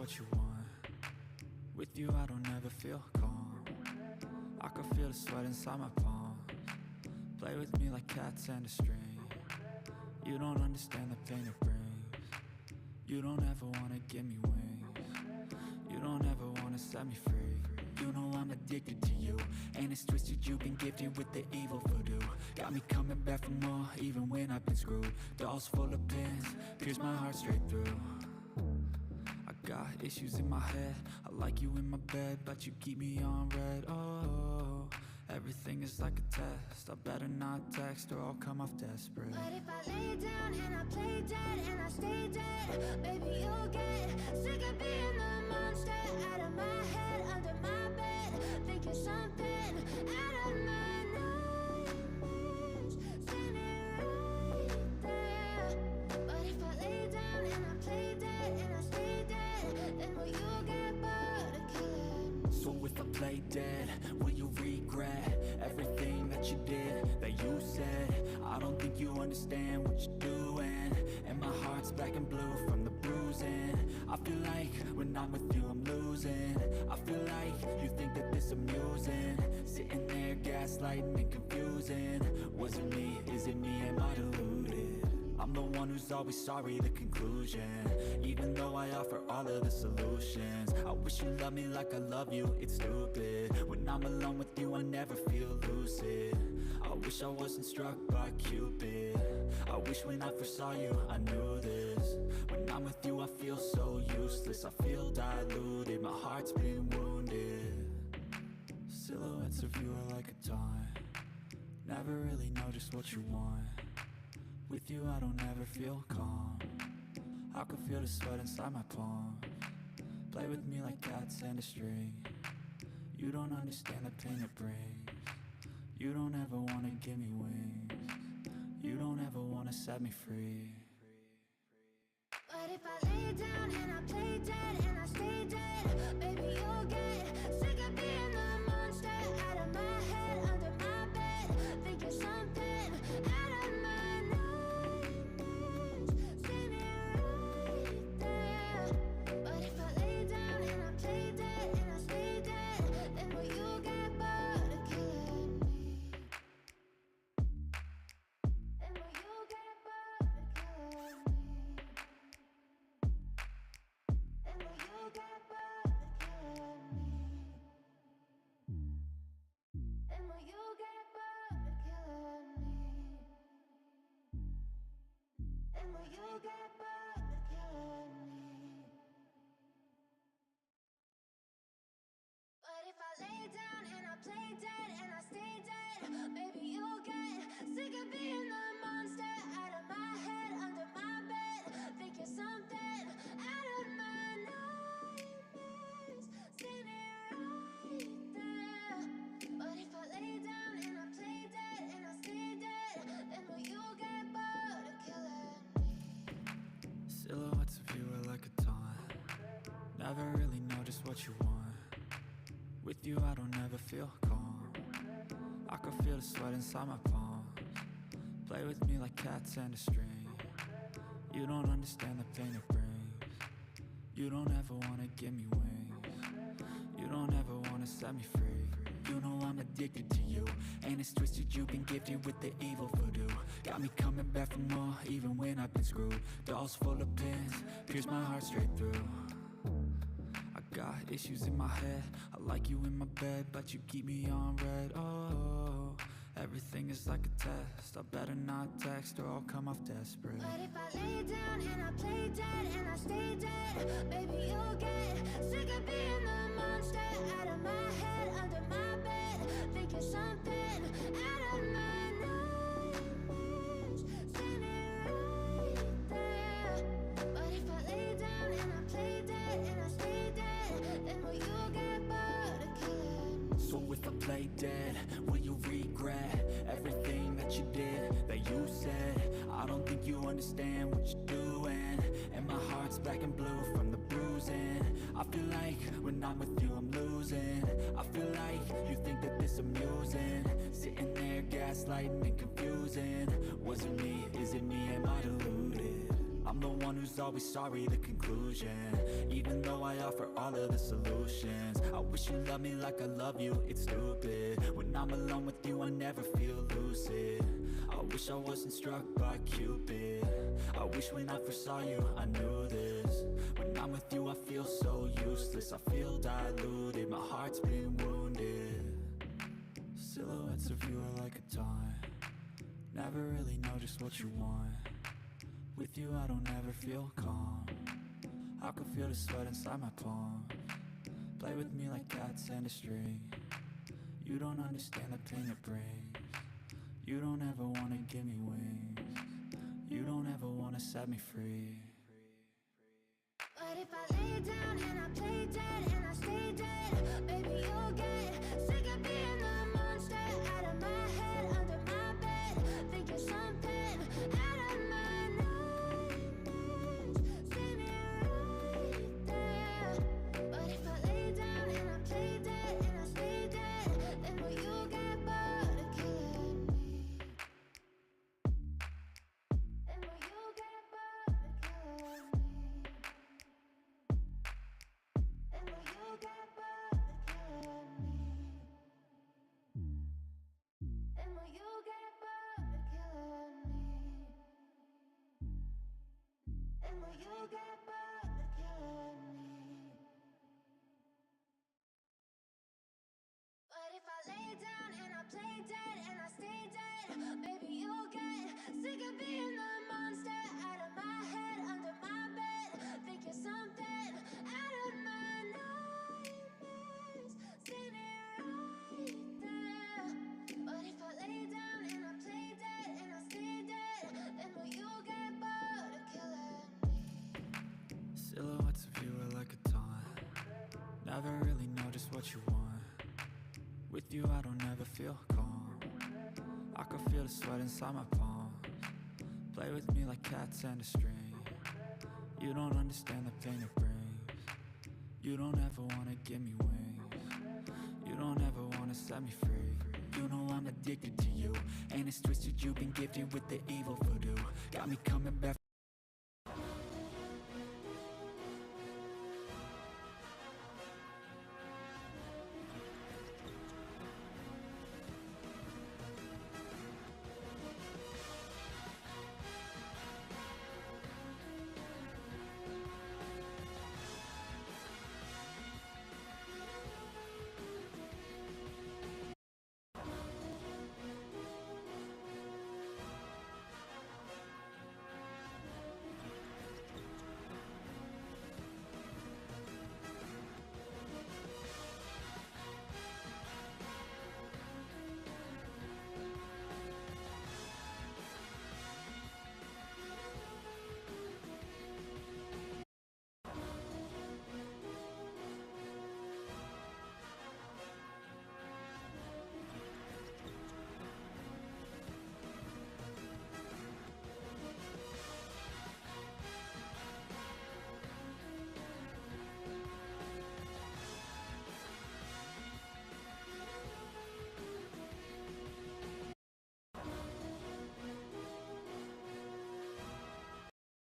what you want. With you I don't ever feel calm. I can feel the sweat inside my palms. Play with me like cats and a string. You don't understand the pain it brings. You don't ever wanna give me wings. You don't ever wanna set me free. You know I'm addicted to you, and it's twisted, you've been gifted with the evil voodoo. Got me coming back for more, even when I've been screwed. Dolls full of pins, pierce my heart straight through. I got issues in my head, I like you in my bed, but you keep me on red. Oh, everything is like a test, I better not text or I'll come off desperate. But if I lay down and I play dead and I stay dead, baby you'll get sick of being the monster out of my head, under my bed, thinking something out of my nightmares, standing right there. But if I lay down and I play dead and I stay dead, then will you get bored of killing? So if I play dead, will you regret everything that you did, that you said? I don't think you understand what you're doing, and my heart's black and blue from the bruising. I feel like when I'm with you I'm losing. I feel like you think that this amusing, sitting there gaslighting and confusing. Was it me? Is it me? Am I deluded? I'm the one who's always sorry, the conclusion. Even though I offer all of the solutions, I wish you loved me like I love you, it's stupid. When I'm alone with you I never feel lucid. I wish I wasn't struck by Cupid. I wish when I first saw you I knew this. When I'm with you I feel so useless, I feel diluted, my heart's been wounded. Silhouettes of you are like a taunt, never really know just what you want. With you I don't ever feel calm, I can feel the sweat inside my palms. Play with me like cats and a string. You don't understand the pain it brings. You don't ever wanna give me wings. You don't ever wanna set me free. But if I lay down and I play dead and I stay dead, baby you'll get sick of being the monster out of my head, under my bed, thinking something out of my nightmares, standing right there. But if I lay down and I play dead and I stay dead, then will you get bored of killing me? Then will you get bored of killing me? And will you get bored of killing me? And will you get bored of killing me? And will you get bored of killing me? But if I lay down and I play dead and I stay dead, baby you'll get sick of being the monster out of my head, under my bed, thinking something out of my nightmares, standing right there. But if I lay down and I play dead and I stay dead, then will you get bored of killing me? Silhouettes of you are like a taunt, never really know just what you want. With you I don't ever feel calm, I can feel the sweat inside my palms. Play with me like cats and a string. You don't understand the pain it brings. You don't ever wanna give me wings. You don't ever wanna set me free. You know I'm addicted to you, and it's twisted, you've been gifted with the evil voodoo. Got me coming back for more, even when I've been screwed. Dolls full of pins, pierce my heart straight through. I got issues in my head, I like you in my bed, but you keep me on red. Oh, everything is like a test, I better not text or I'll come off desperate. But if I lay down and I play dead and I stay dead, baby you'll get sick of being the monster out of my head, under my bed, thinking something out of my nightmares, standing right there. But if I lay down and I play dead and I stay dead, then will you get bored of killing me? So if I play dead, will you regret everything that you did, that you said? I don't think you understand what you're doing, and my heart's black and blue from the bruising. I feel like when I'm with you I'm losing. I feel like you think that this amusing, sitting there gaslighting and confusing. Was it me? Is it me? Am I deluded? I'm the one who's always sorry, the conclusion. Even though I offer all of the solutions, I wish you loved me like I love you, it's stupid. When I'm alone with you, I never feel lucid. I wish I wasn't struck by Cupid. I wish when I first saw you, I knew this. When I'm with you, I feel so useless. I feel diluted, my heart's been wounded. Silhouettes of you are like a taunt. Never really know just what you want. With you I don't ever feel calm. I can feel the sweat inside my palms. Play with me like cats and a string. You don't understand the pain it brings. You don't ever wanna give me wings. You don't ever wanna set me free. But if I lay down and I play dead and I stay dead, baby, you'll get sick of being the monster out of my head, under my bed, thinking something out of my nightmares. See me right there. But if I lay down and I play dead and I stay dead, then will you get bored of killing me? And will you get bored of killing me? And will you get bored of killing me? And will you get bored of killing me? And will you get bored of killing me? But if I lay down and I play dead and I stay dead, baby, you'll get sick of being the monster out of my head, under my bed, thinking something out of my nightmares. See me right there. But if I lay down and I play dead and I stay dead, then will you get bored of killing me? Silhouettes of you are like a taunt. Never really know just what you want. With you I don't ever feel calm. I can feel the sweat inside my palms. Play with me like cats and a string. You don't understand the pain it brings. You don't ever wanna give me wings. You don't ever wanna set me free. You know I'm addicted to you, and it's twisted, you've been gifted with the evil voodoo. Got me coming back.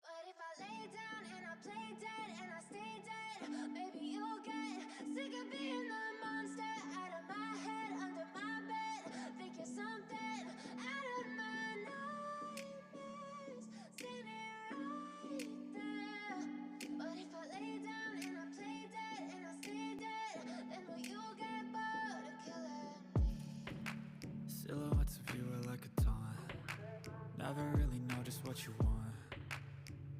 But if I lay down and I play dead and I stay dead, baby, you'll get sick of being the monster out of my head, under my bed, thinking something out of my nightmares. See me right there. But if I lay down and I play dead and I stay dead, then will you get bored of killing me? Silhouettes of you are like a taunt. Never really know just what you want.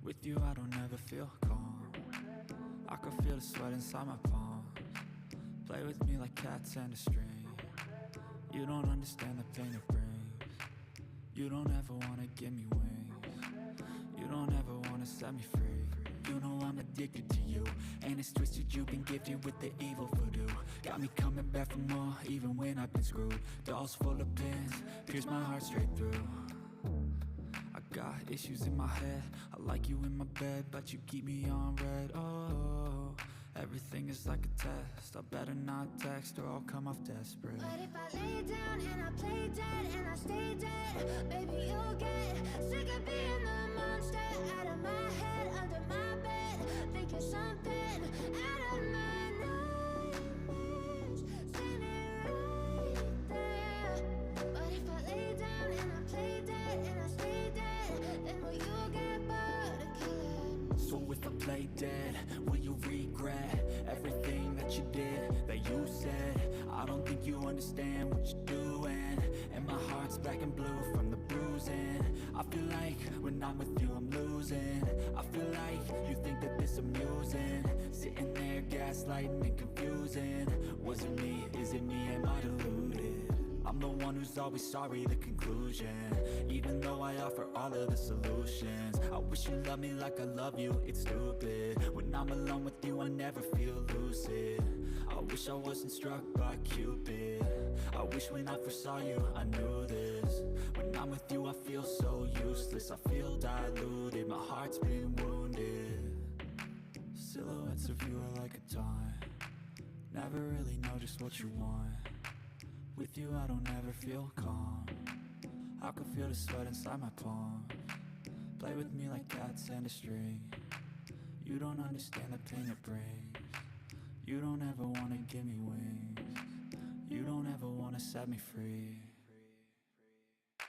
With you I don't ever feel calm. I can feel the sweat inside my palms. Play with me like cats and a string. You don't understand the pain it brings. You don't ever wanna give me wings. You don't ever wanna set me free. You know I'm addicted to you, and it's twisted, you've been gifted with the evil voodoo. Got me coming back for more, even when I've been screwed. Dolls full of pins, pierce my heart straight through. I got issues in my head, I like you in my bed, but you keep me on red. Oh, everything is like a test. I better not text or I'll come off desperate. But if I lay down and I play dead and I stay dead, baby, you'll get sick of being the monster out of my you're something out of my nightmares, standing right there. But if I lay down and I play dead and I stay dead, then will you get bored of killing me? So if I play dead, will you regret everything that you did, that you said? I don't think you understand what you're doing, and my heart's black and blue from the bruising. I feel like when I'm with you I'm losing. I feel like you think that this amusing, sitting there gaslighting and confusing. Was it me? Is it me? Am I deluded? I'm the one who's always sorry, the conclusion, even though I offer all of the solutions. I wish you loved me like I love you, it's stupid. When I'm alone with you I never feel lucid. I wish I wasn't struck by Cupid. I wish when I first saw you I knew this. When I'm with you I feel so useless, I feel diluted, my heart's been wounded. Silhouettes of you are like a taunt, never really know just what you want. With you I don't ever feel calm, I can feel the sweat inside my palms. Play with me like cats and a string, you don't understand the pain it brings. You don't ever wanna give me wings, you don't ever wanna set me free.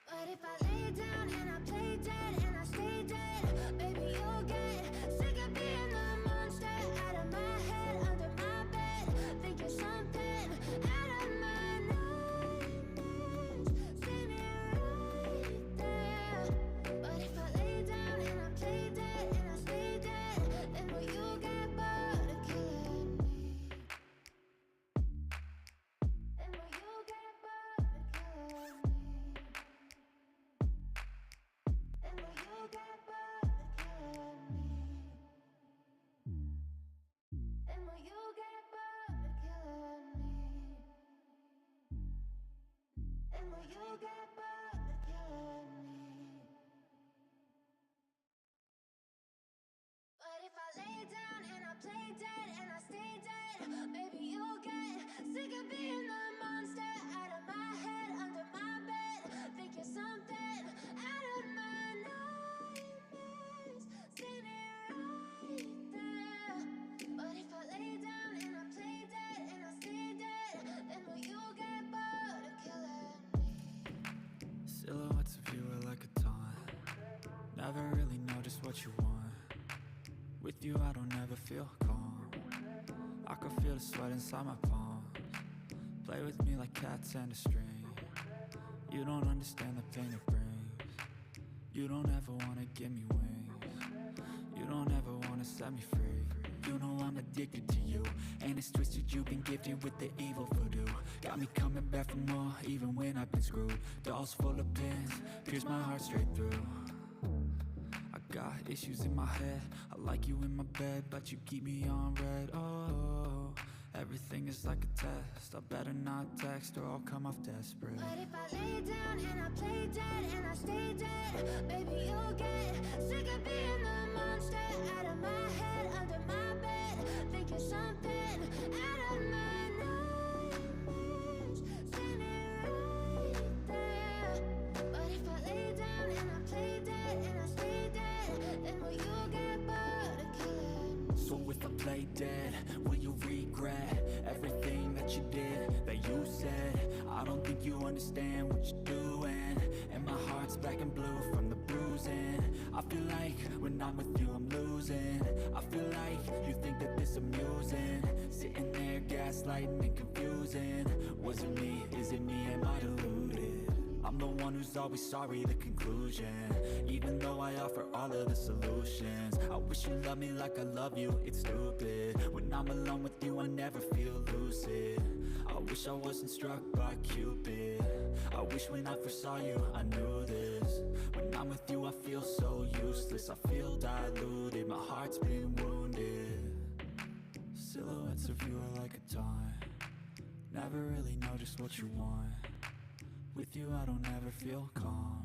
But if I lay down and I play dead and I stay dead, baby you'll get sick of being the monster out of my head, under my bed. Think you're something out of my nightmares, standing right there. But if I lay down and I play dead and I stay dead, then will you get bored of killing me? Then will you get bored of killing me? And will you get bored of killing me? And will you get bored of killing me? And will you get bored of killing me? But if I lay down and I play dead and I stay dead, baby you'll get sick of being the monster out of my head, under my bed. Think you're something out of my nightmares, standing right there. But if I lay down and I play dead and I stay dead, then will you get bored of killing me? Silhouettes of you are like a taunt, never really know just what you want. With you I don't ever feel calm, I can feel the sweat inside my palms. Play with me like cats and a string, you don't understand the pain it brings. You don't ever wanna give me wings, you don't ever wanna set me free. You know I'm addicted to you, and it's twisted, you've been gifted with the evil voodoo. Got me coming back for more, even when I've been screwed. Dolls full of pins, pierce my heart straight through. I got issues in my head, I like you in my bed, but you keep me on red. Oh, everything is like a test, I better not text or I'll come off desperate. But if I lay down and I play dead and I stay dead, baby you'll get sick of being the monster out of my head, under my bed. Think you're something out of my nightmares, standing right there. But if I lay down and I play dead and I stay dead, then will you get bored of killing me? So if I play dead, will you regret everything that you did, that you said? I don't think you understand what you're doing, and my heart's black and blue from the bruising. I feel like when I'm with you I'm losing. I feel like you think that this amusing, sitting there gaslighting and confusing. Was it me? Is it me? Am I deluded? I'm the one who's always sorry, the conclusion, even though I offer all of the solutions. I wish you loved me like I love you, it's stupid. When I'm alone with you I never feel lucid. I wish I wasn't struck by Cupid. I wish when I first saw you I knew this. When I'm with you I feel so useless, I feel diluted, my heart's been wounded. Silhouettes of you are like a taunt, never really know just what you want. With you I don't ever feel calm,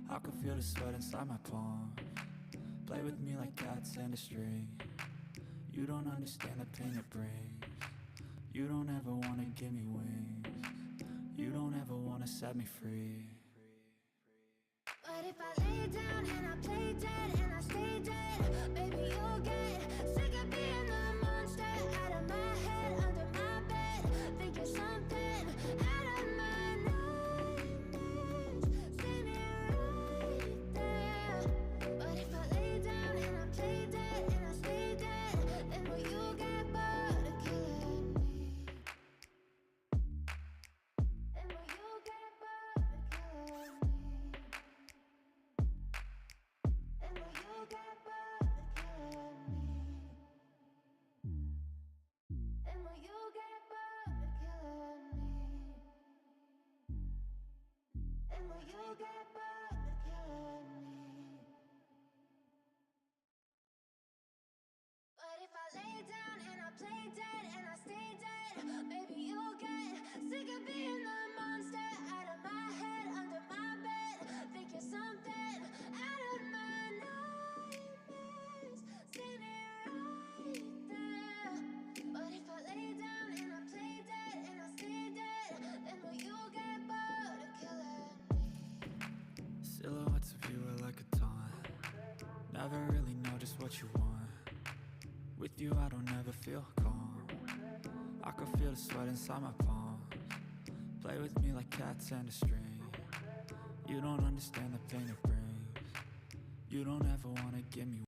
I can feel the sweat inside my palms. Play with me like cats and a string, you don't understand the pain it brings. You don't ever wanna give me wings, you don't ever wanna set me free. But if I lay down and I play dead and I stay dead, baby, you'll get sick of being the monster out of my head, under my bed. Think you're something out of my nightmares. See me right there. But if I lay down and I play dead and I stay dead, then will you get bored of killing me? And will you get bored of killing me? And will you get bored of killing me? And will you get bored of killing me? And will you get bored of killing me? But if I lay down and I play dead and I stay dead, baby, you'll get sick of being the monster out of my head, under my bed. Think you're something out of my nightmares. See me right there. But if I lay down and I play dead and I stay dead, then will you get bored of killing me? Silhouettes of you are like a taunt. Never really know just what you want. With you I don't ever feel calm. I can feel the sweat inside my palms. Play with me like cats and a string. You don't understand the pain it brings. You don't ever wanna give me.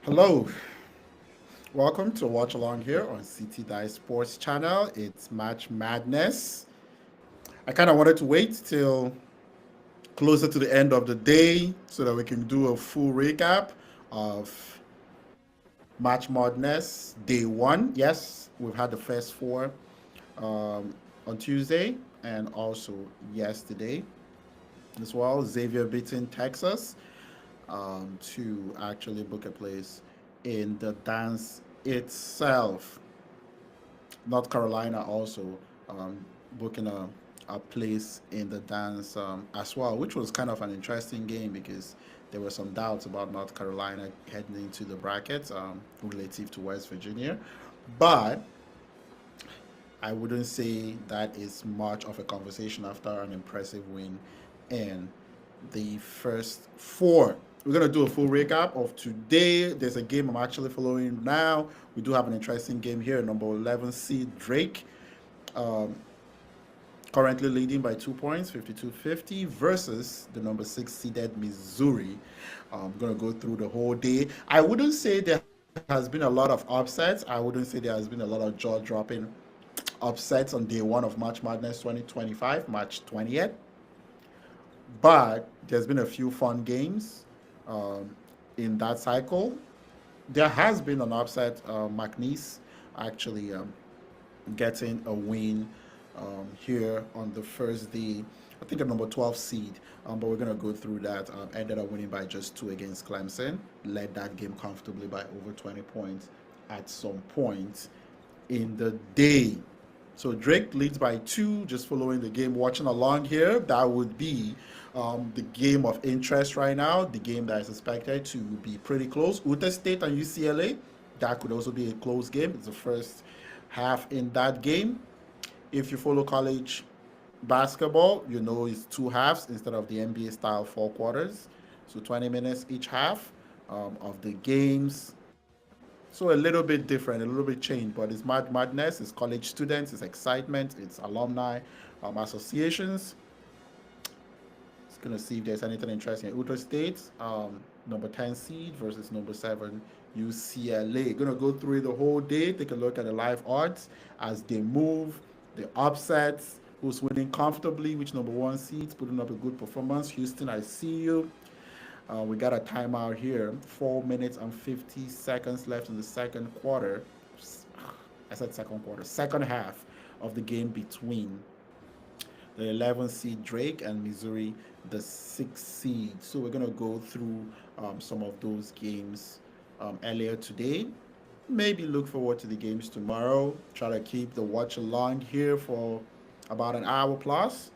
Hello, welcome to Watch Along here on CT Dice Sports Channel. It's Match Madness. I kind of wanted to wait till closer to the end of the day so that we can do a full recap of Match Madness Day 1. Yes, we've had the first four on Tuesday and also yesterday as well. Xavier beating Texas to actually book a place in the dance itself. North Carolina also booking a place in the dance as well, which was kind of an interesting game because there were some doubts about North Carolina heading into the brackets relative to West Virginia. But I wouldn't say that is much of a conversation after an impressive win in the first four. We're going to do a full recap of today. There's a game I'm actually following now. We do have an interesting game here. Number 11 seed Drake, currently leading by 2 points, 52-50, versus the number 6 seeded Missouri. I'm going to go through the whole day. I wouldn't say there has been a lot of upsets. I wouldn't say there has been a lot of jaw-dropping upsets on day one of March Madness 2025, March 20th. But there's been a few fun games in that cycle. There has been an upset. McNeese actually getting a win here on the first day. I think a number 12 seed, but we're going to go through that. Ended up winning by just two against Clemson. Led that game comfortably by over 20 points at some point in the day. So Drake leads by two, just following the game, watching along here. That would be the game of interest right now, the game that is expected to be pretty close. Utah State and UCLA, that could also be a close game. It's the first half in that game. If you follow college basketball, you know it's two halves instead of the NBA style four quarters. So 20 minutes each half of the games. So a little bit different, a little bit changed, but it's madness, it's college students, it's excitement, it's alumni associations. It's gonna see if there's anything interesting. Utah State, number 10 seed versus number 7 UCLA. Gonna go through the whole day, take a look at the live odds as they move, the upsets, who's winning comfortably, which number 1 seeds, putting up a good performance. Houston, I see you. We got a timeout here. 4 minutes and 50 seconds left in the second quarter. I said second quarter. Second half of the game between the 11th seed Drake and Missouri, the 6th seed. So we're going to go through some of those games earlier today. Maybe look forward to the games tomorrow. Try to keep the watch along here for about an hour plus,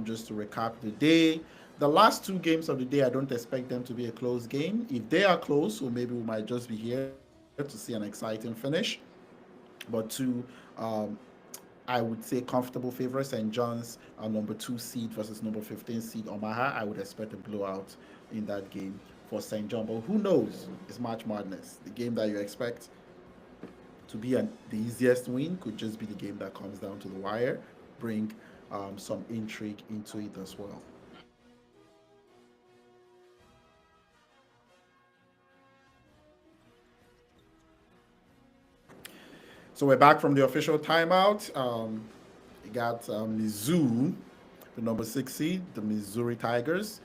just to recap the day. The last two games of the day, I don't expect them to be a close game. If they are close, so maybe we might just be here to see an exciting finish. But two, I would say comfortable favorite, St. John's, number 2 seed versus number 15 seed Omaha. I would expect a blowout in that game for St. John. But who knows? It's March Madness. The game that you expect to be the easiest win could just be the game that comes down to the wire. Bring some intrigue into it as well. So we're back from the official timeout. We got Mizzou, the number 6 seed, the Missouri Tigers,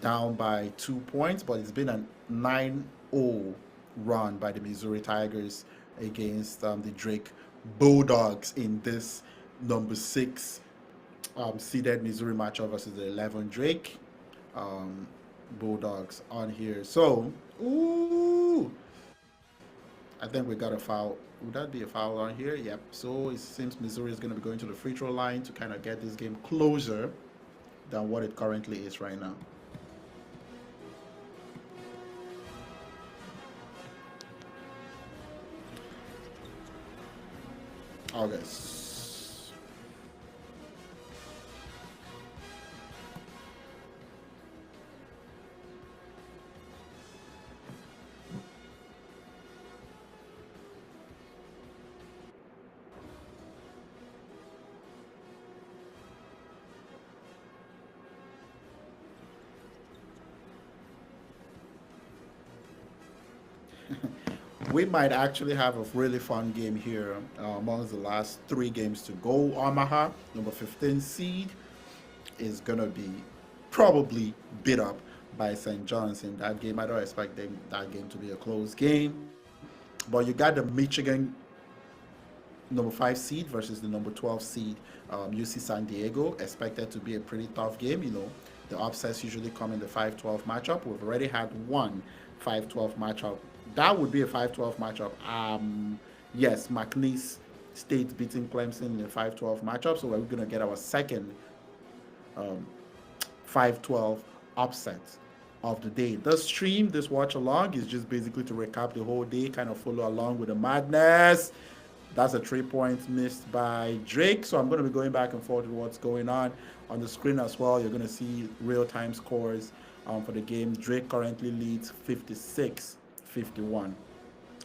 down by 2 points, but it's been a 9-0 run by the Missouri Tigers against the Drake Bulldogs in this number 6 seeded Missouri matchup versus the 11 Drake Bulldogs on here. So, ooh, I think we got a foul. Would that be a foul on here? Yep. So it seems Missouri is going to be going to the free throw line to kind of get this game closer than what it currently is right now. August. We might actually have a really fun game here amongst the last 3 games to go. Omaha, number 15 seed, is going to be probably beat up by St. John's in that game. I don't expect that game to be a close game. But you got the Michigan number 5 seed versus the number 12 seed UC San Diego. Expected to be a pretty tough game. You know, the upsets usually come in the 5-12 matchup. We've already had one 5-12 matchup. That would be a 5-12 matchup. Yes, McNeese State beating Clemson in a 5-12 matchup. So we're going to get our second 5-12 upset of the day. This stream, this watch along, is just basically to recap the whole day, kind of follow along with the madness. That's a 3 points missed by Drake. So I'm going to be going back and forth with what's going on the screen as well. You're going to see real-time scores for the game. Drake currently leads 56-51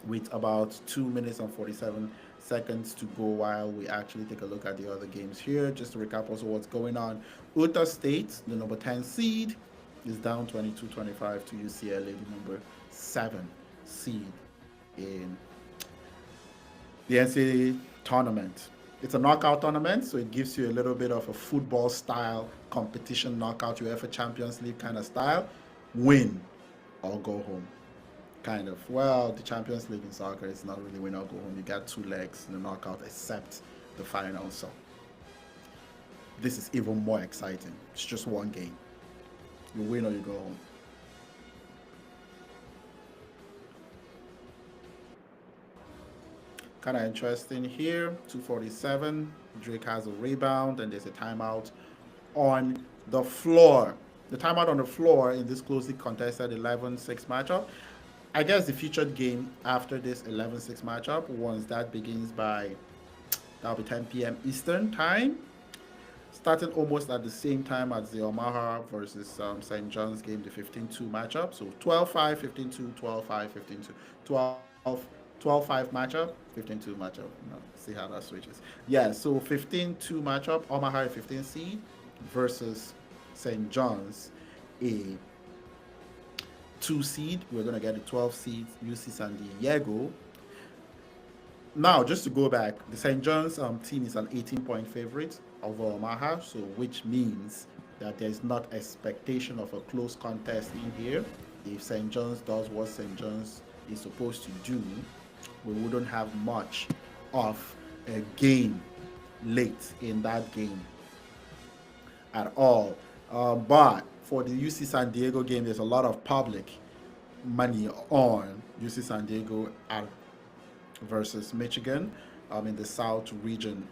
with about 2 minutes and 47 seconds to go while we actually take a look at the other games here. Just to recap also what's going on. Utah State, the number 10 seed, is down 22-25 to UCLA, the number 7 seed in the NCAA tournament. It's a knockout tournament, so it gives you a little bit of a football style competition, knockout UEFA Champions League kind of style. Win or go home kind of. Well, the Champions League in soccer is not really win or go home. You got two legs in the knockout, except the final. So this is even more exciting. It's just one game. You win or you go home. Kind of interesting here. 247. Drake has a rebound, and there's a timeout on the floor. The timeout on the floor in this closely contested 11-6 matchup. I guess the featured game after this 11-6 matchup, once that begins by, that'll be 10 p.m. Eastern time, starting almost at the same time as the Omaha versus St. John's game, the 15-2 matchup. So 12-5, 15-2, 12-5, 15-2, 12-5 matchup, 15-2 matchup. No, see how that switches. Yeah, so 15-2 matchup, Omaha a 15 seed versus St. John's a 2 seed. We're going to get a 12 seed, UC San Diego. Now, just to go back, the St. John's team is an 18-point favorite over Omaha, so which means that there's not expectation of a close contest in here. If St. John's does what St. John's is supposed to do, we wouldn't have much of a game late in that game at all. But for the UC San Diego game, there's a lot of public money on UC San Diego versus Michigan in the South region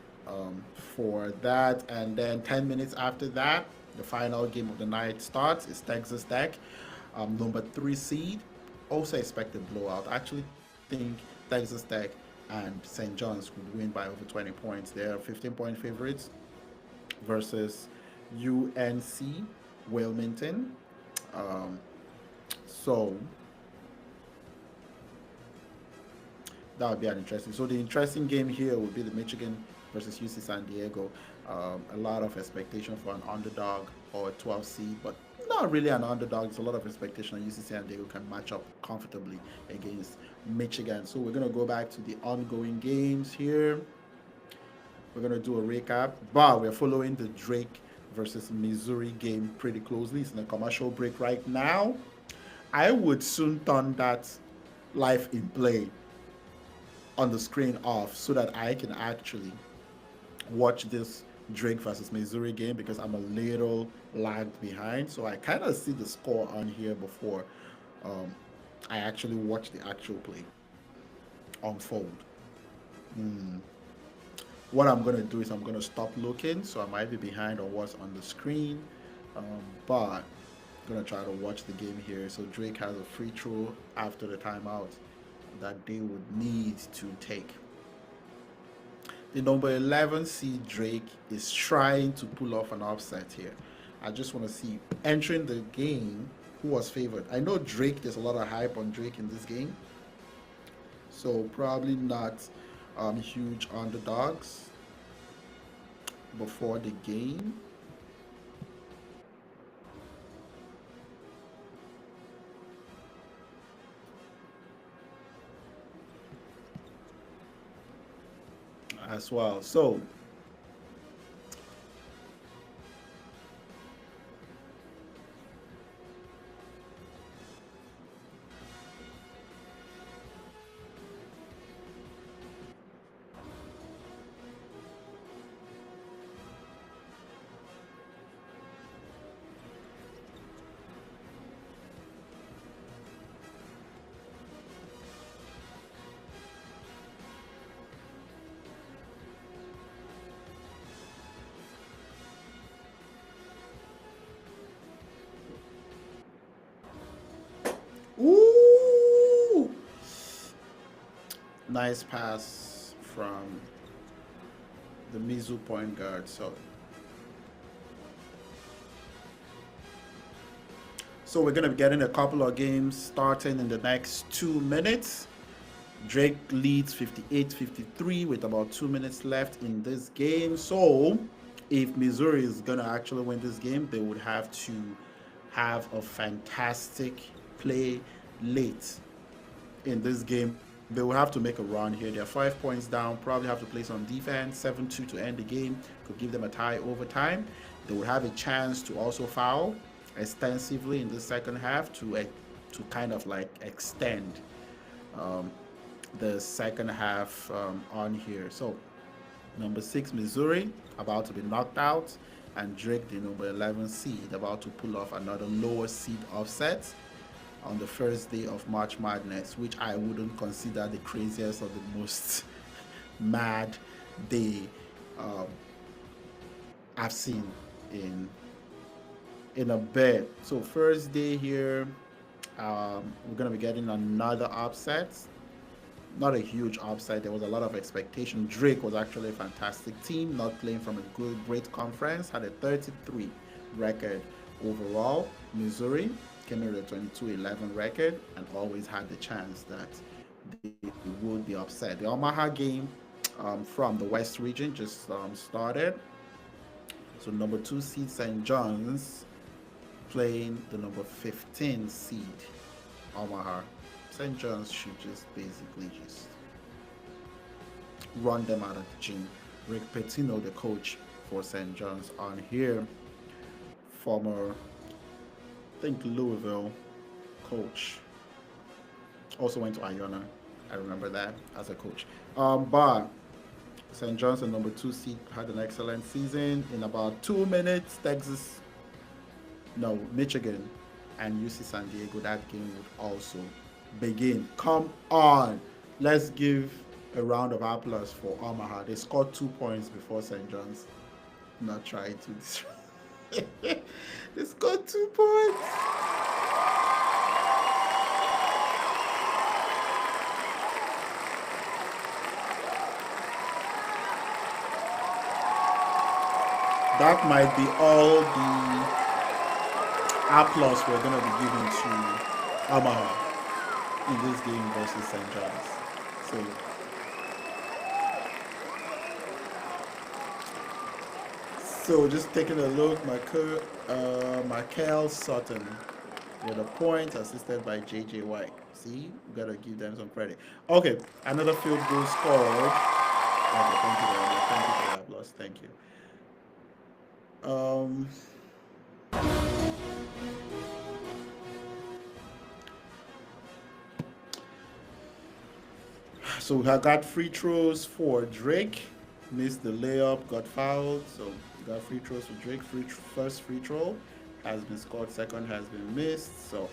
for that. And then 10 minutes after that, the final game of the night starts. It's Texas Tech, number 3 seed. Also expect a blowout. I actually think Texas Tech and St. John's would win by over 20 points. They're 15-point favorites versus UNC Wilmington. So that would be an interesting. So the interesting game here would be the Michigan versus UC San Diego. A lot of expectation for an underdog or a 12 seed, but not really an underdog. It's a lot of expectation that UC San Diego can match up comfortably against Michigan. So we're going to go back to the ongoing games here. We're going to do a recap, but we're following the Drake versus Missouri game pretty closely. It's in a commercial break right now. I would soon turn that live in play on the screen off so that I can actually watch this Drake versus Missouri game because I'm a little lagged behind. So I kind of see the score on here before I actually watch the actual play unfold. What I'm going to do is I'm going to stop looking, so I might be behind on what's on the screen, but I'm going to try to watch the game here. So Drake has a free throw after the timeout that they would need to take. The number 11 seed Drake is trying to pull off an upset here. I just want to see, entering the game, who was favored. I know Drake, there's a lot of hype on Drake in this game, so probably not huge underdogs before the game. As well. So ooh, nice pass from the Mizzou point guard. So we're gonna be getting a couple of games starting in the next 2 minutes. Drake leads 58-53 with about 2 minutes left in this game. So if Missouri is gonna actually win this game, they would have to have a fantastic play late in this game. They will have to make a run here. They're 5 points down, probably have to play some defense. 7-2 to end the game could give them a tie overtime. They will have a chance to also foul extensively in the second half to to kind of like extend um, the second half on here. So number 6 Missouri about to be knocked out, and Drake, the number 11 seed, about to pull off another lower seed upset on the first day of March Madness, which I wouldn't consider the craziest or the most mad day um, I've seen in a bit. So first day here, we're gonna be getting another upset. Not a huge upset. There was a lot of expectation. Drake was actually a fantastic team, not playing from a great conference. Had a 33 record overall. Missouri came in with a 22-11 record and always had the chance that they would be upset. The Omaha game from the West region just started. So number 2 seed St. John's playing the number 15 seed Omaha. St. John's should just basically just run them out of the gym. Rick Pitino, the coach for St. John's, on here, former, I think, Louisville coach. Also went to Iona. I remember that as a coach. But St. John's, the number 2 seed, had an excellent season. In about 2 minutes, Michigan and UC San Diego, that game would also begin. Come on. Let's give a round of applause for Omaha. They scored 2 points before St. John's. Not trying to destroy. They scored 2 points. That might be all the applause we're going to be giving to Omaha in this game versus St. John's. So just taking a look, Michael Sutton with a point, assisted by J.J. White. See, we got to give them some credit. Okay, another field goal scored. Okay, thank you very much. Thank you for the applause. Thank you. So we have got free throws for Drake. Missed the layup, got fouled. So we got free throws for Drake. First free throw has been scored. Second has been missed. So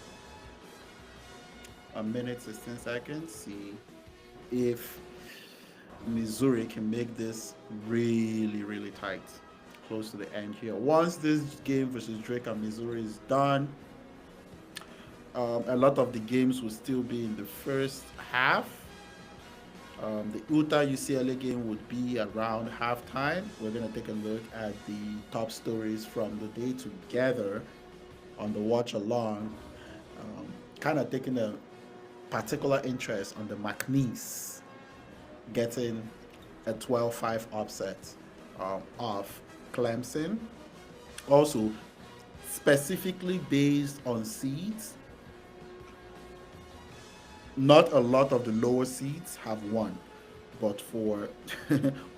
a minute, 16 seconds. See if Missouri can make this really, really tight. Close to the end here. Once this game versus Drake and Missouri is done, a lot of the games will still be in the first half. The Utah UCLA game would be around halftime. We're going to take a look at the top stories from the day together on the watch along. Kind of taking a particular interest on the McNeese getting a 12-5 upset of Clemson. Also, specifically based on seeds, not a lot of the lower seeds have won, but for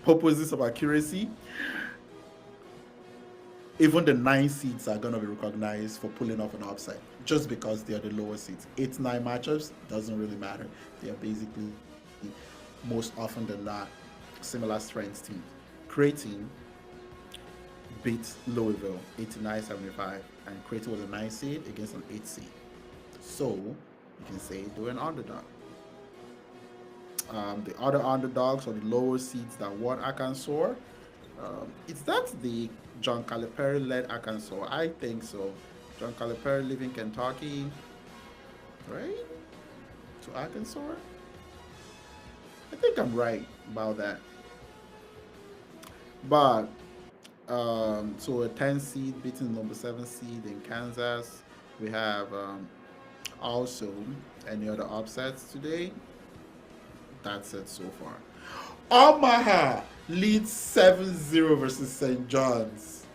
purposes of accuracy, even the 9 seeds are going to be recognized for pulling off an upset just because they are the lower seeds. 8-9 matchups doesn't really matter. They are basically, most often than not, similar strengths teams. Creighton beat Louisville 89-75, and Creighton was a 9 seed against an 8 seed. So you can say they're an underdog. The other underdogs, or the lower seeds that won Arkansas, is that the John Calipari led Arkansas? I think so. John Calipari living in Kentucky, right? To Arkansas? I think I'm right about that. But so a 10 seed beating number 7 seed in Kansas. We have also any other upsets today. That's it so far. Omaha leads 7-0 versus St. John's.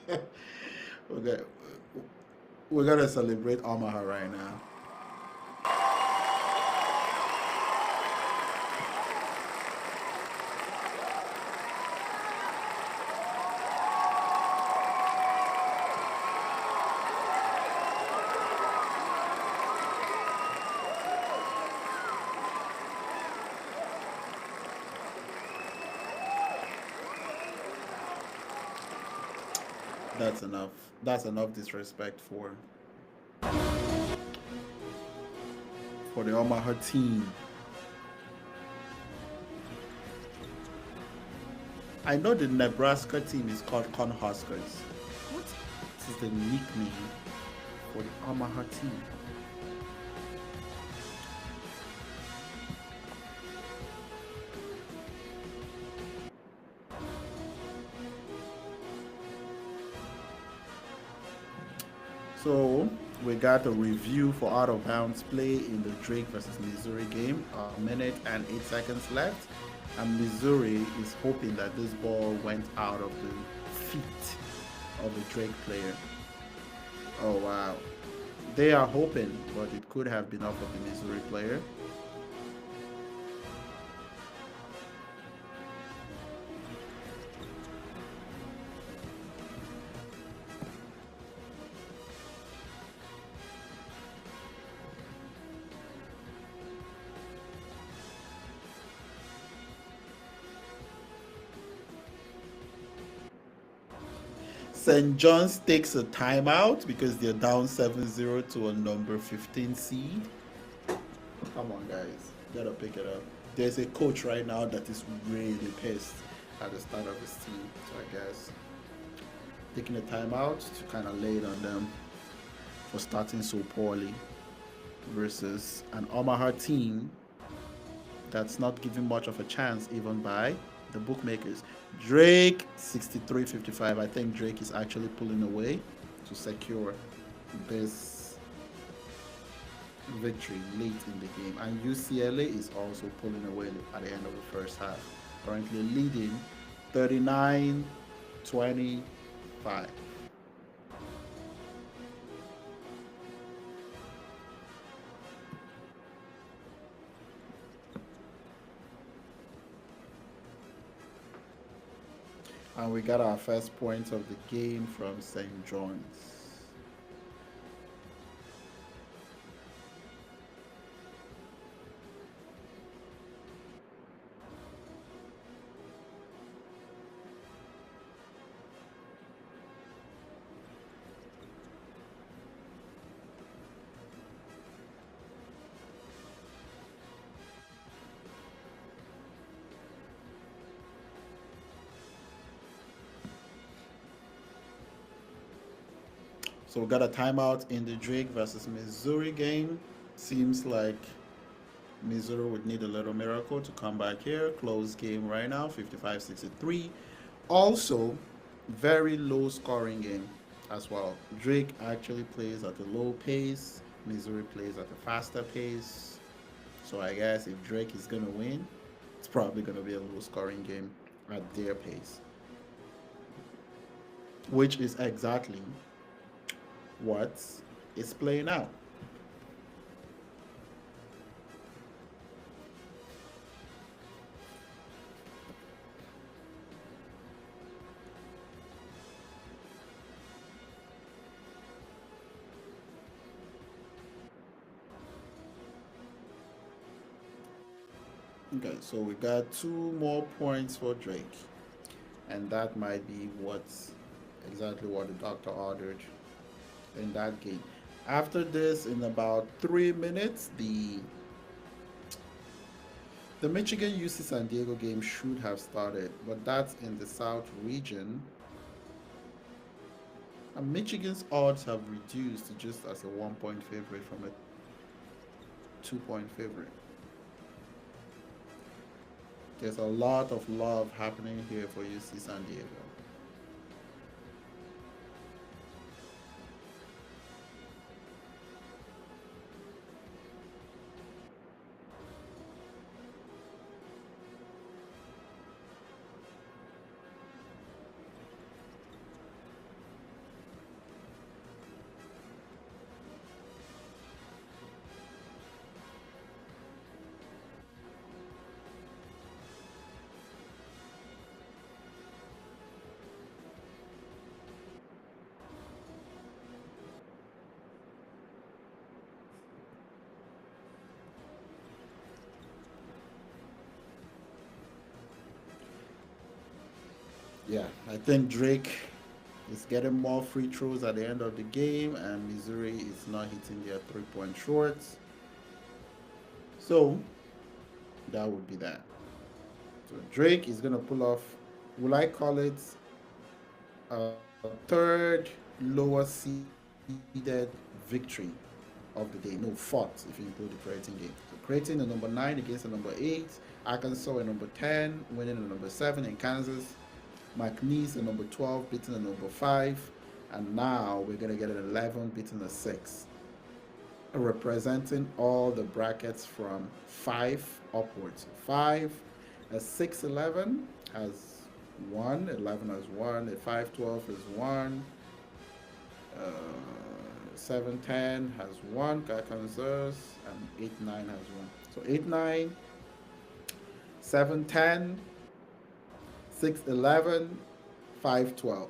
Okay, we're gonna celebrate Omaha right now. That's enough. That's enough disrespect for the Omaha team. I know the Nebraska team is called Cornhuskers. What is the nickname for the Omaha team? So we got a review for out of bounds play in the Drake versus Missouri game. A minute and 8 seconds left, and Missouri is hoping that this ball went out of the feet of the Drake player. Oh wow. They are hoping, but it could have been off of the Missouri player. St. John's takes a timeout because they're down 7-0 to a number 15 seed. Come on, guys. Gotta pick it up. There's a coach right now that is really pissed at the start of his team. So I guess taking a timeout to kind of lay it on them for starting so poorly versus an Omaha team that's not given much of a chance even by the bookmakers. Drake 63-55. I think Drake is actually pulling away to secure this victory late in the game. And UCLA is also pulling away at the end of the first half, currently leading 39-25. And we got our first point of the game from St. John's. So we got a timeout in the Drake versus Missouri game. Seems like Missouri would need a little miracle to come back here. Close game right now, 55-63. Also, very low scoring game as well. Drake actually plays at a low pace. Missouri plays at a faster pace. So I guess if Drake is going to win, it's probably going to be a low scoring game at their pace. Which is exactly what is playing out. Okay, so we got 2 more points for Drake, and that might be what's exactly what the doctor ordered in that game. After this, in about 3 minutes, the Michigan UC San Diego game should have started, but that's in the South region. And Michigan's odds have reduced to just as a 1 point favorite from a 2 point favorite. There's a lot of love happening here for UC San Diego. Yeah, I think Drake is getting more free throws at the end of the game, and Missouri is not hitting their 3 point shorts. So that would be that. So Drake is gonna pull off. Will I call it a third lower seeded victory of the day? No, fourth if you include the Creighton game. So Creighton the number 9 against the number 8. Arkansas a number 10, winning the number 7 in Kansas. McNeese the number 12, beating the number 5. And now we're gonna get an 11 beating the 6, representing all the brackets from 5 upwards. 5, a 6-11 has 1, 11 has 1, a 5-12 is 1, uh, 7-10 has 1, Kansas, and 8-9 has 1. So 8-9, 7-10, 6-11, 5-12.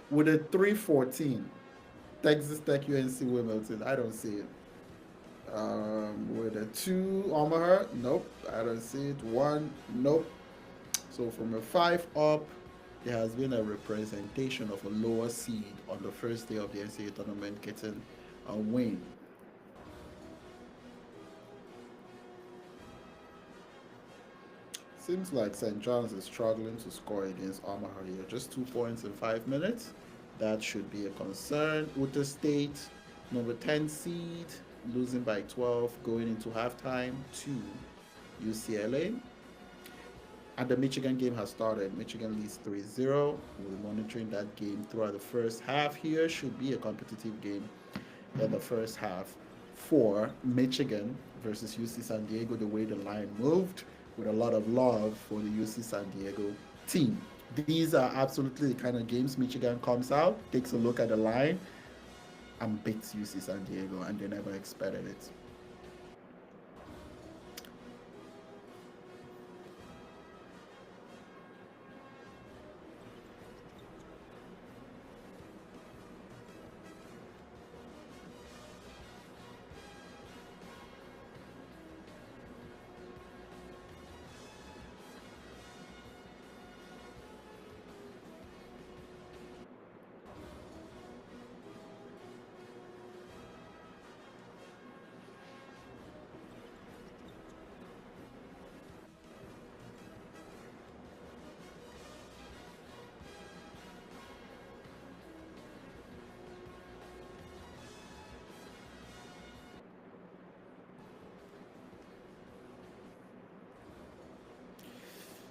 With a 3-14, Texas Tech, UNC, Wilmington. I don't see it. With a 2, Omaha. Nope, I don't see it. 1, nope. So from a 5 up, there has been a representation of a lower seed on the first day of the NCAA tournament getting a win. Seems like St. John's is struggling to score against Omaha here. Just 2 points in 5 minutes. That should be a concern. Utah State, number 10 seed, losing by 12 going into halftime to UCLA. And the Michigan game has started. Michigan leads 3-0. We're monitoring that game throughout the first half here. Should be a competitive game in the first half for Michigan versus UC San Diego, the way the line moved, with a lot of love for the UC San Diego team. These are absolutely the kind of games Michigan comes out, takes a look at the line, and beats UC San Diego, and they never expected it.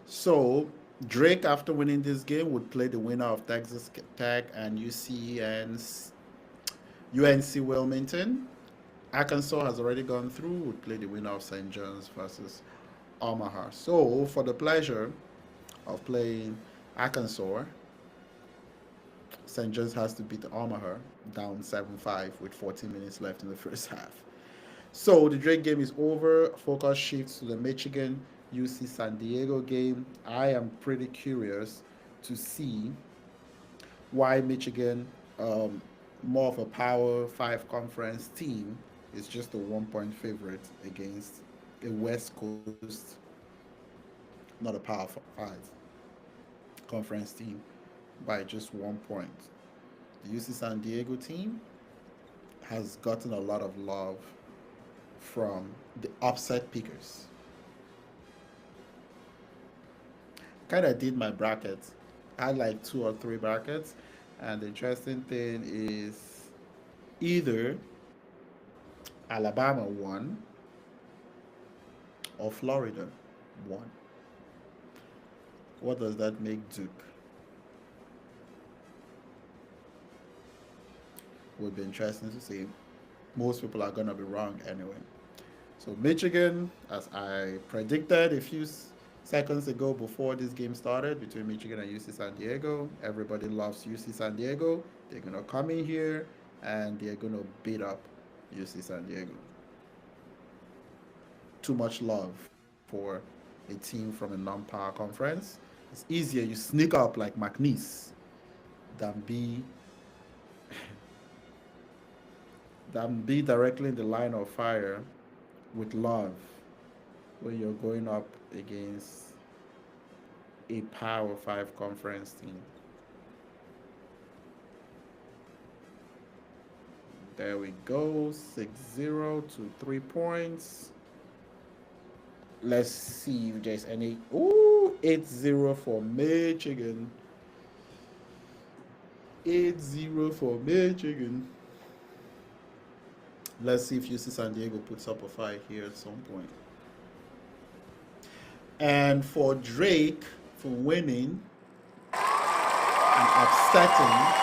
So Drake, after winning this game, would play the winner of Texas Tech and UNC Wilmington. Arkansas has already gone through, would play the winner of St. John's versus Omaha. So for the pleasure of playing Arkansas, St. John's has to beat Omaha down 7-5 with 14 minutes left in the first half. So the Drake game is over. Focus shifts to the Michigan UC San Diego game. I am pretty curious to see why Michigan, more of a Power 5 conference team, is just a 1 point favorite against a West Coast, not a Power 5 conference team, by just 1 point. The UC San Diego team has gotten a lot of love from the upset pickers. Kind of did my brackets. I had like 2 or 3 brackets, and the interesting thing is either Alabama won or Florida won. What does that make Duke? Would be interesting to see. Most people are gonna be wrong anyway. So Michigan, as I predicted a few seconds ago before this game started between Michigan and UC San Diego, everybody loves UC San Diego. They're gonna come in here and they're gonna beat up UC San Diego. Too much love for a team from a non-power conference. It's easier you sneak up like McNeese than be directly in the line of fire with love when you're going up against a Power 5 conference team. There we go. 6-0 to 3 points. Let's see if there's any. Ooh, 8-0 for Michigan. 8-0 for Michigan. Let's see if UC San Diego puts up a fight here at some point. And for Drake for winning and upsetting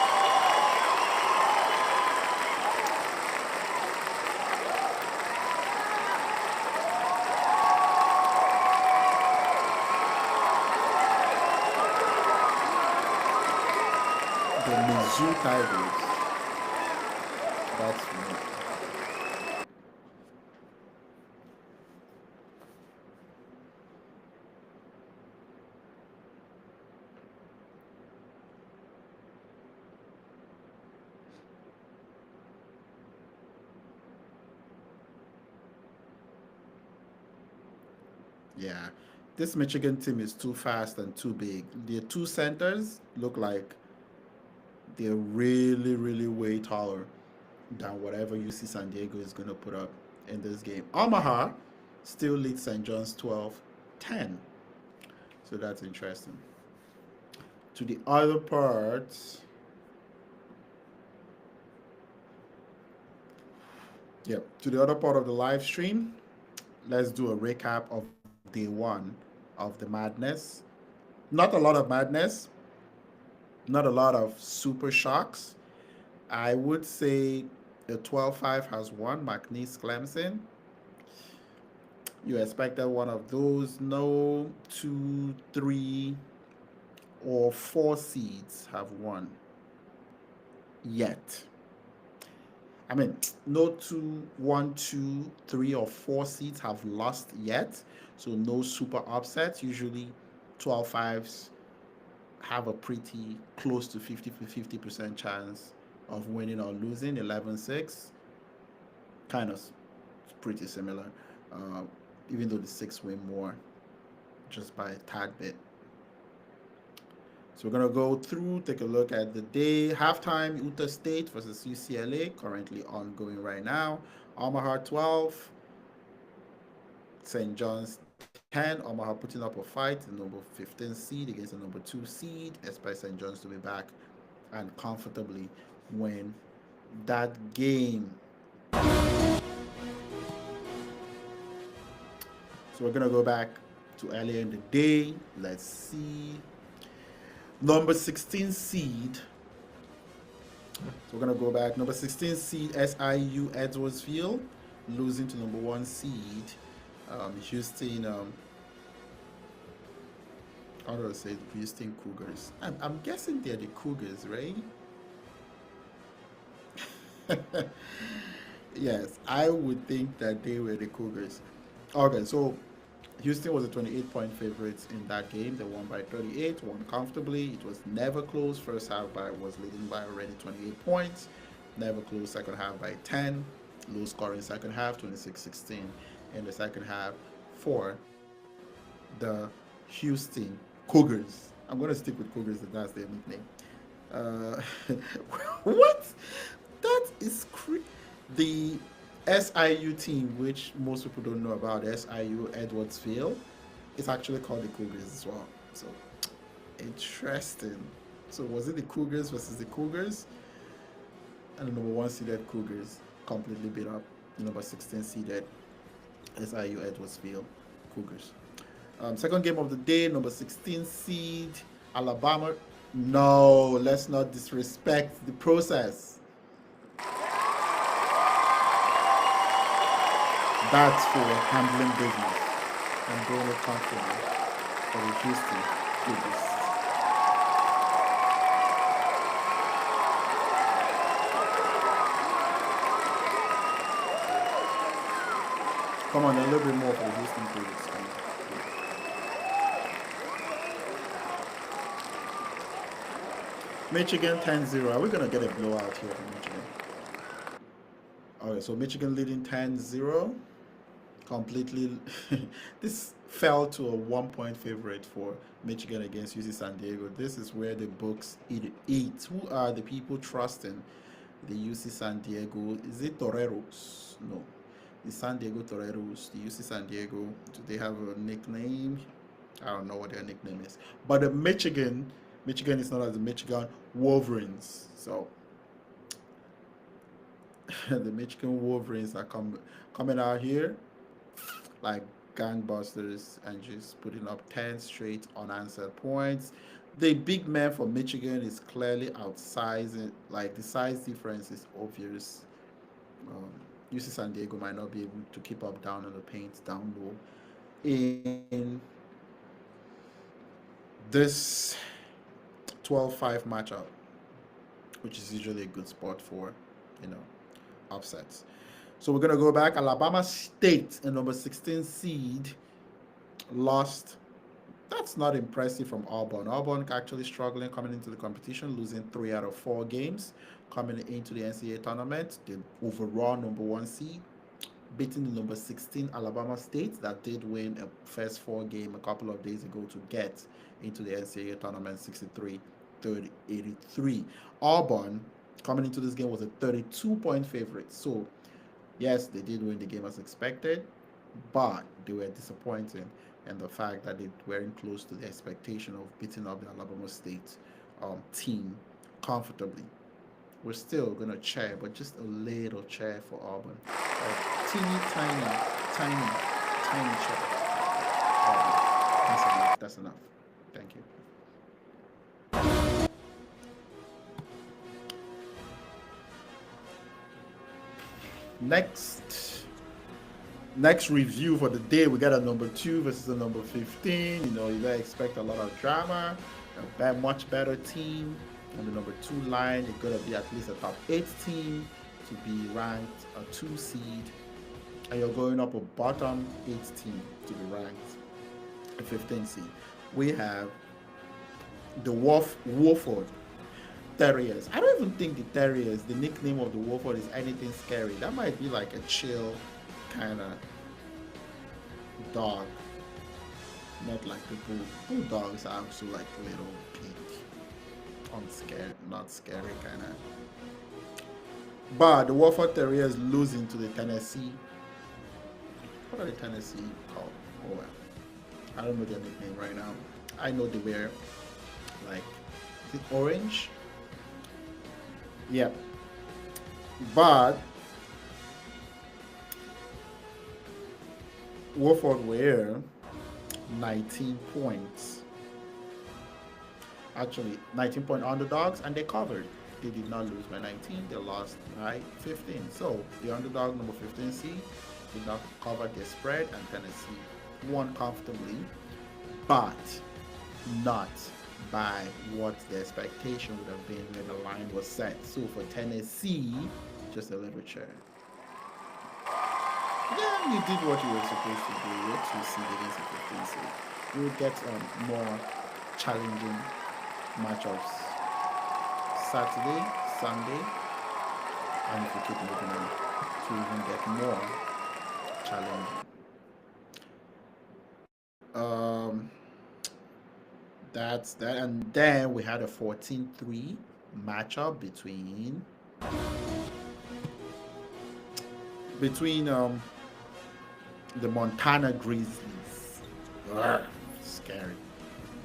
the Mizzou Tigers. That's right. Yeah, this Michigan team is too fast and too big. The two centers look like they're really, really way taller than whatever UC San Diego is going to put up in this game. Omaha still leads St. John's 12-10. So that's interesting. To the other parts, yep, to the other part of the live stream, let's do a recap of day one of the madness. Not a lot of madness, not a lot of super shocks. I would say the 12-5 has won McNeese Clemson. You expected one of those. No, two, three, or four seeds have won yet. I mean, no two, one, two, three, or four seeds have lost yet. So no super upsets. Usually 12-5s have a pretty close to 50% chance of winning or losing. 11-6, kind of pretty similar. Even though the six win more just by a tad bit. So we're going to go through, take a look at the day. Halftime, Utah State versus UCLA, currently ongoing right now. Omaha 12, St. John's 10. Omaha putting up a fight, the number 15 seed against the number 2 seed. Expect St. John's to be back and comfortably win that game. So we're going to go back to earlier in the day. Let's see. Number 16 seed. So we're going to go back. Number 16 seed, SIU Edwardsville, losing to number 1 seed, Houston. How do I say it? Houston Cougars. I'm guessing they're the Cougars, right? Yes, I would think that they were the Cougars. Okay, so Houston was a 28-point favorites in that game. They won by 38, won comfortably. It was never close. First half was leading by already 28 points. Never close second half by 10. Low scoring second half, 26-16 in the second half for the Houston Cougars. I'm going to stick with Cougars if that's their nickname. What? That is the SIU team, which most people don't know about, SIU Edwardsville, is actually called the Cougars as well. So interesting. So was it the Cougars versus the Cougars? And the number 1 seeded Cougars completely beat up the number 16 seeded SIU Edwardsville Cougars. Second game of the day, number 16 seed Alabama. No, let's not disrespect the process. That's for handling business and doing it comfortably for the Houston Cougars. Come on, a little bit more for the Houston Cougars. Michigan 10-0. Are we going to get a blowout here for Michigan? Okay, so Michigan leading 10-0. Completely. This fell to a 1-point favorite for Michigan against UC San Diego. This is where the books eat. Who are the people trusting the UC San Diego. Is it Toreros? No, the San Diego Toreros. The UC San Diego. Do they have a nickname? I don't know what their nickname is. But the Michigan is known as the Michigan Wolverines. So the Michigan Wolverines are coming out here like gangbusters and just putting up 10 straight unanswered points. The big man for Michigan is clearly outsizing, like the size difference is obvious. Um, UC San Diego might not be able to keep up down on the paint down low. In this 12-5 matchup, which is usually a good spot for, you know, upsets. So we're gonna go back. Alabama State, a number 16 seed, lost. That's not impressive from Auburn. Auburn actually struggling coming into the competition, losing 3 out of 4 games. Coming into the NCAA tournament, the overall number 1 seed, beating the number 16 Alabama State that did win a first 4 game a couple of days ago to get into the NCAA tournament 63-83. Auburn coming into this game was a 32-point favorite. So yes, they did win the game as expected, but they were disappointing. And the fact that they weren't close to the expectation of beating up the Alabama State team comfortably. We're still going to cheer, but just a little cheer for Auburn. A teeny, tiny, tiny, tiny cheer. Auburn. That's enough. That's enough. Thank you. Next review for the day, we got a number 2 versus a number 15. You know, you gotta expect a lot of drama. A much better team on the number 2 line. It's gonna be at least a top 8 team to be ranked a 2 seed, and you're going up a bottom 8 team to be ranked a 15 seed. We have the Wofford Terriers. I don't even think the Terriers, the nickname of the Wofford, is anything scary. That might be like a chill kind of dog, not like the bulldogs are also like little pink, unscared, not scary kind of. But the Wofford Terriers losing to the Tennessee. What are the Tennessee called? Oh well, I don't know their nickname right now. I know they wear like, is it orange? Yeah, but Wofford were 19 points. Actually, 19-point underdogs, and they covered. They did not lose by 19, they lost by 15. So the underdog, number 15 seed, did not cover their spread, and Tennessee won comfortably, but not by what the expectation would have been when the line was set. So for Tennessee, just a little chair. Yeah, you did what you were supposed to do. You're 2 seed against the 15 seed. You will get more challenging matchups Saturday, Sunday, and if you keep looking at it, to even get more challenging. That's that. And then we had a 14-3 matchup between the Montana Grizzlies. Urgh, scary.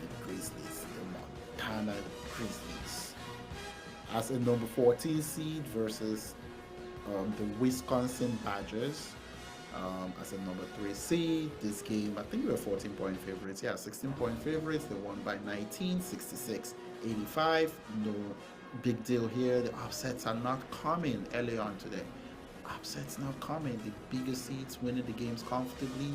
The Grizzlies, the Montana Grizzlies, as a number 14 seed versus the Wisconsin Badgers as a number 3 seed. This game, I think we were 14-point favorites. Yeah, 16-point favorites. They won by 19, 66-85. No big deal here. The upsets are not coming early on today. Upsets not coming. The bigger seeds winning the games comfortably,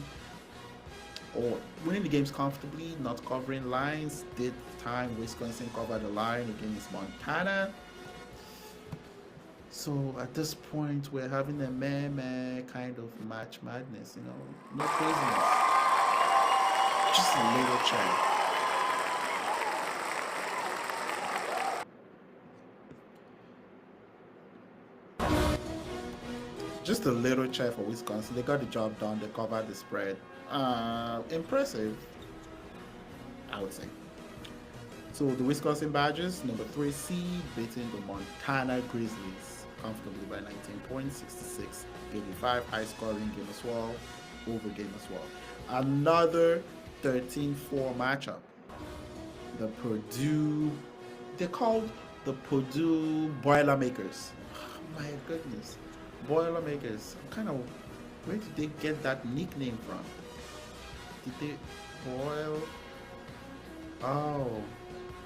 not covering lines. Did time Wisconsin cover the line against Montana? So at this point, we're having a meh kind of match madness, you know, no craziness, just a little chat. Just a little chat for Wisconsin. They got the job done. They covered the spread. Impressive, I would say. So the Wisconsin Badgers, number 3 seed, beating the Montana Grizzlies comfortably by 19 points, 66-85. High scoring game as well, over game as well. Another 13-4 matchup. The Purdue, they're called the Purdue Boilermakers. Oh, my goodness, Boilermakers. I'm kind of, where did they get that nickname from? Did they boil? Oh,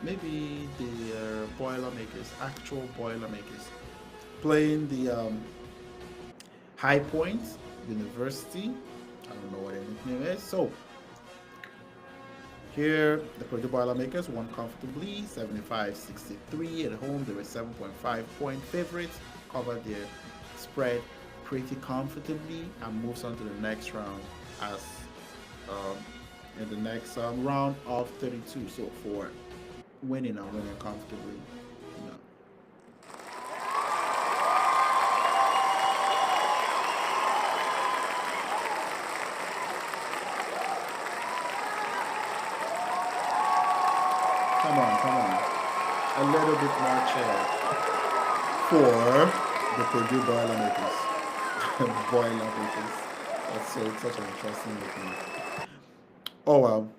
maybe the Boilermakers, actual Boilermakers, playing the High Point University. I don't know what their nickname is. So here, the Purdue Boilermakers won comfortably, 75-63 at home. They were 7.5-point favorites, covered their spread pretty comfortably, and moves on to the next round as um, in the next round of 32. So for winning and winning comfortably, you know. Come on, come on. A little bit more cheer for the Purdue Boilermakers. Boilermakers. That's so such an interesting nickname. Oh well.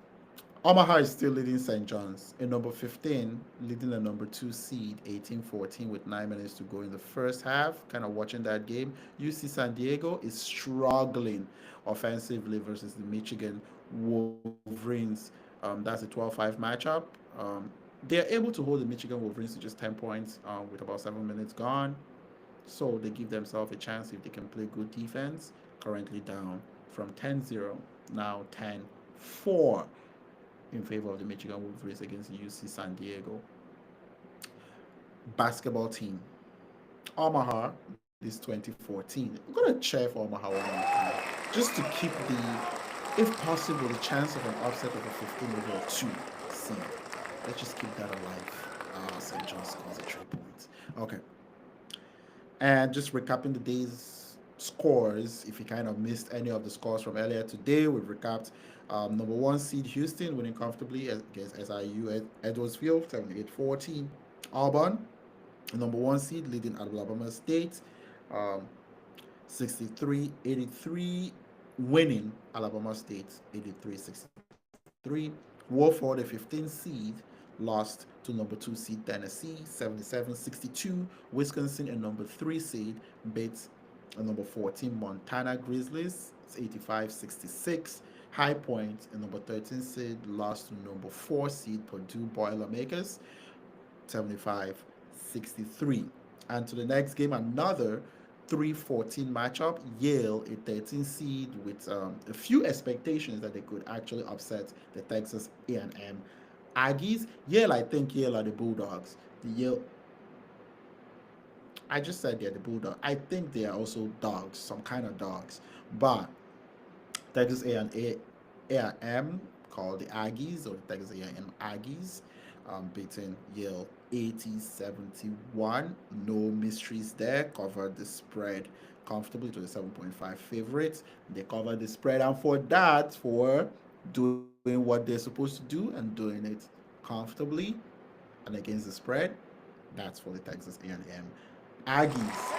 Omaha is still leading St. John's. In number 15, leading the number 2 seed, 18-14 with 9 minutes to go in the first half. Kind of watching that game. UC San Diego is struggling offensively versus the Michigan Wolverines. That's a 12-5 matchup. Um, they're able to hold the Michigan Wolverines to just 10 points with about 7 minutes gone. So they give themselves a chance if they can play good defense. Currently down from 10-0, now 10-4 in favor of the Michigan Wolverines against UC San Diego. Basketball team. Omaha, this 2014. I'm going to cheer for Omaha one more time. Just to keep the, if possible, the chance of an upset of a 15 over 2 seed. Let's just keep that alive. St. John scores a 3 points. Okay. And just recapping the day's scores, if you kind of missed any of the scores from earlier today, we've recapped number 1 seed Houston winning comfortably against SIU at Edwardsfield, 78-14. Auburn, number 1 seed leading Alabama State, 63-83, winning Alabama State 83-63. Wofford, a 15 seed, lost to number 2 seed Tennessee 77-62. Wisconsin, a number 3 seed, beat a number 14 Montana Grizzlies 85-66. High Point, a number 13 seed, lost to number 4 seed Purdue Boilermakers 75-63. And to the next game, another 3-14 matchup. Yale, a 13 seed with a few expectations that they could actually upset the Texas A&M Aggies. Yale, I think Yale are the Bulldogs. The Yale, I just said they're the Bulldogs. I think they are also dogs, some kind of dogs. But Texas A&M, called the Aggies, or the Texas A&M Aggies, beating Yale 80-71. No mysteries there. Covered the spread comfortably to the 7.5 favorites. They covered the spread, and for that, for doing what they're supposed to do and doing it comfortably and against the spread, that's for the Texas A&M Aggies.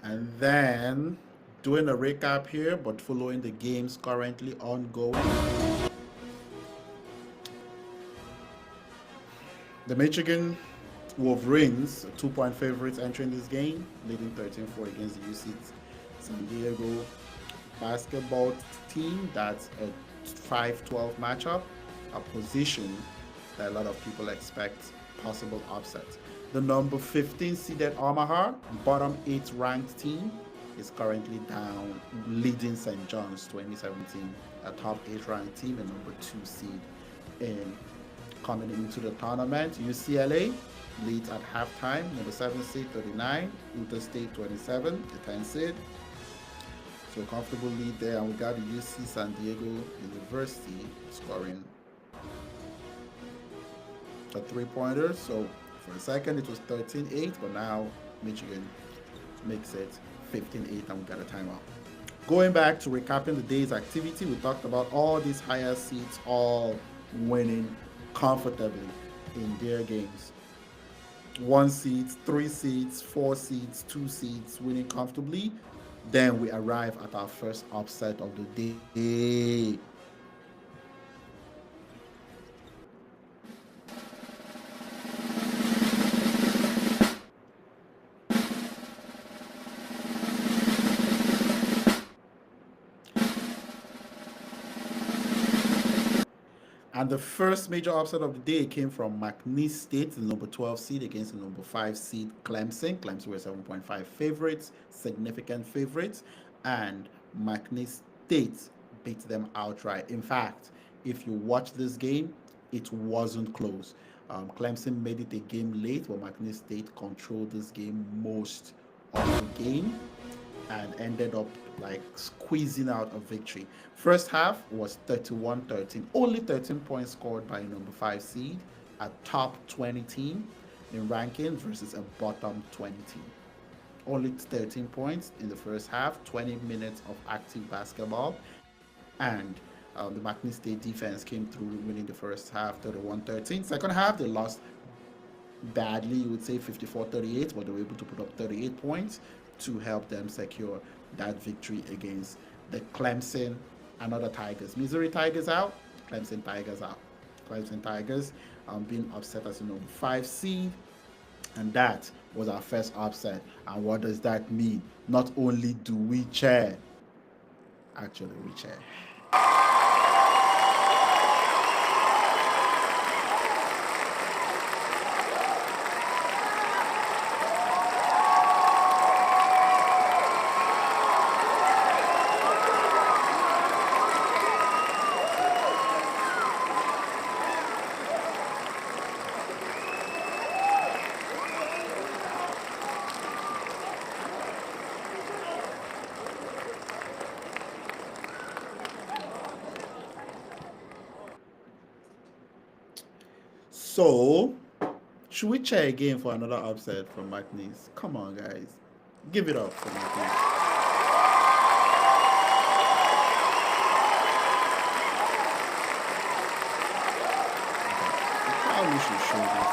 And then doing a recap here, but following the games currently ongoing. The Michigan Wolverines, 2-point favorites entering this game, leading 13-4 against the UC San Diego basketball team. That's a 5-12 matchup, a position that a lot of people expect possible upset. The number 15 seeded Omaha, bottom 8 ranked team, is currently down, leading St. John's 2017, a top 8 ranked team and number 2 seed in coming into the tournament. UCLA, leads at halftime. Number 7 seed 39, Utah State 27, the 10 seed. So comfortable lead there, and we got the UC San Diego University scoring a three-pointer. So for a second it was 13-8, but now Michigan makes it 15-8, and we got a timeout. Going back to recapping the day's activity, we talked about all these higher seeds all winning comfortably in their games. One seeds, three seeds, four seeds, two seeds winning comfortably. Then we arrive at our first upset of the day. And the first major upset of the day came from McNeese State, the number 12 seed, against the number 5 seed Clemson. Clemson were 7.5 favorites, significant favorites, and McNeese State beat them outright. In fact, if you watch this game, it wasn't close. Clemson made it a game late, but McNeese State controlled this game most of the game and ended up like squeezing out a victory. First half was 31-13. Only 13 points scored by a number 5 seed, a top 20 team in rankings versus a bottom 20 team. Only 13 points in the first half, 20 minutes of active basketball, and the McNeese State defense came through winning the first half 31-13. Second half, they lost badly, you would say 54-38, but they were able to put up 38 points to help them secure that victory against the Clemson and other Tigers. Missouri Tigers out, Clemson Tigers out. Clemson Tigers being upset as a number 5 seed, and that was our first upset. And what does that mean? Not only do we cheer, actually we cheer. So, should we cheer again for another upset from McNeese? Come on, guys. Give it up for McNeese. We probably should show this.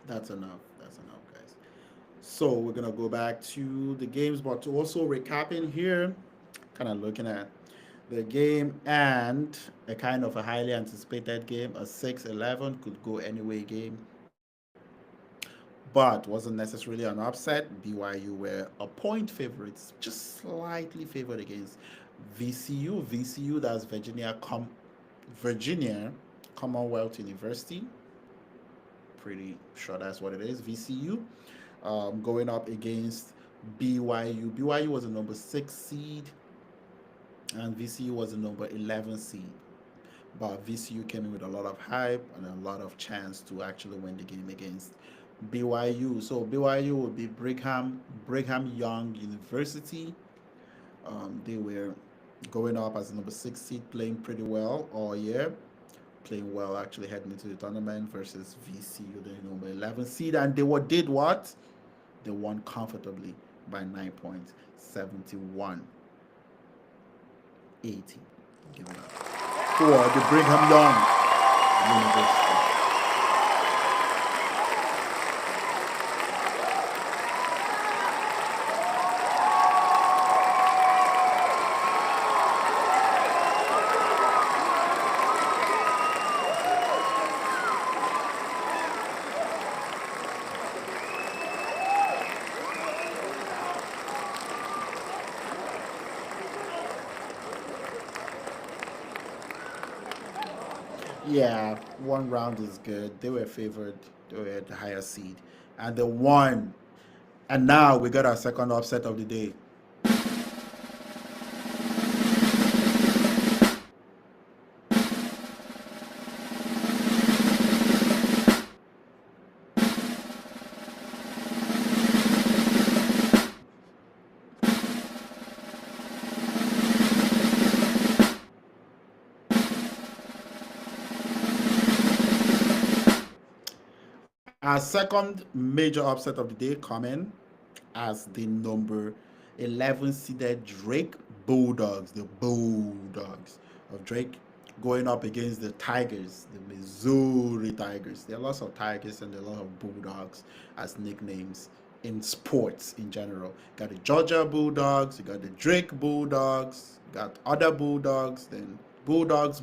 That's enough. That's enough, guys. So we're gonna go back to the games, but to also recapping here, kind of looking at the game and a kind of a highly anticipated game, a 6-11 could go anyway game, but wasn't necessarily an upset. BYU were a point favorites, just slightly favored against VCU. VCU, that's Virginia Commonwealth University. Pretty sure that's what it is. VCU going up against BYU. BYU was the number 6 seed, and VCU was the number 11 seed. But VCU came in with a lot of hype and a lot of chance to actually win the game against BYU. So BYU would be Brigham Young University. They were going up as the number 6 seed, playing pretty well all year. Playing well, actually heading into the tournament versus VCU, the number 11 seed, and did what? They won comfortably by 9 points, 71-80. Give it up for the Brigham Young University. Yeah, one round is good. They were favored. They were the higher seed, and they won. And now we got our second upset of the day. Our second major upset of the day coming as the number 11 seeded Drake Bulldogs, the Bulldogs of Drake, going up against the Tigers, the Missouri Tigers. There are lots of Tigers and there are a lot of Bulldogs as nicknames in sports in general. You got the Georgia Bulldogs, you got the Drake Bulldogs, you got other Bulldogs, then Bulldogs.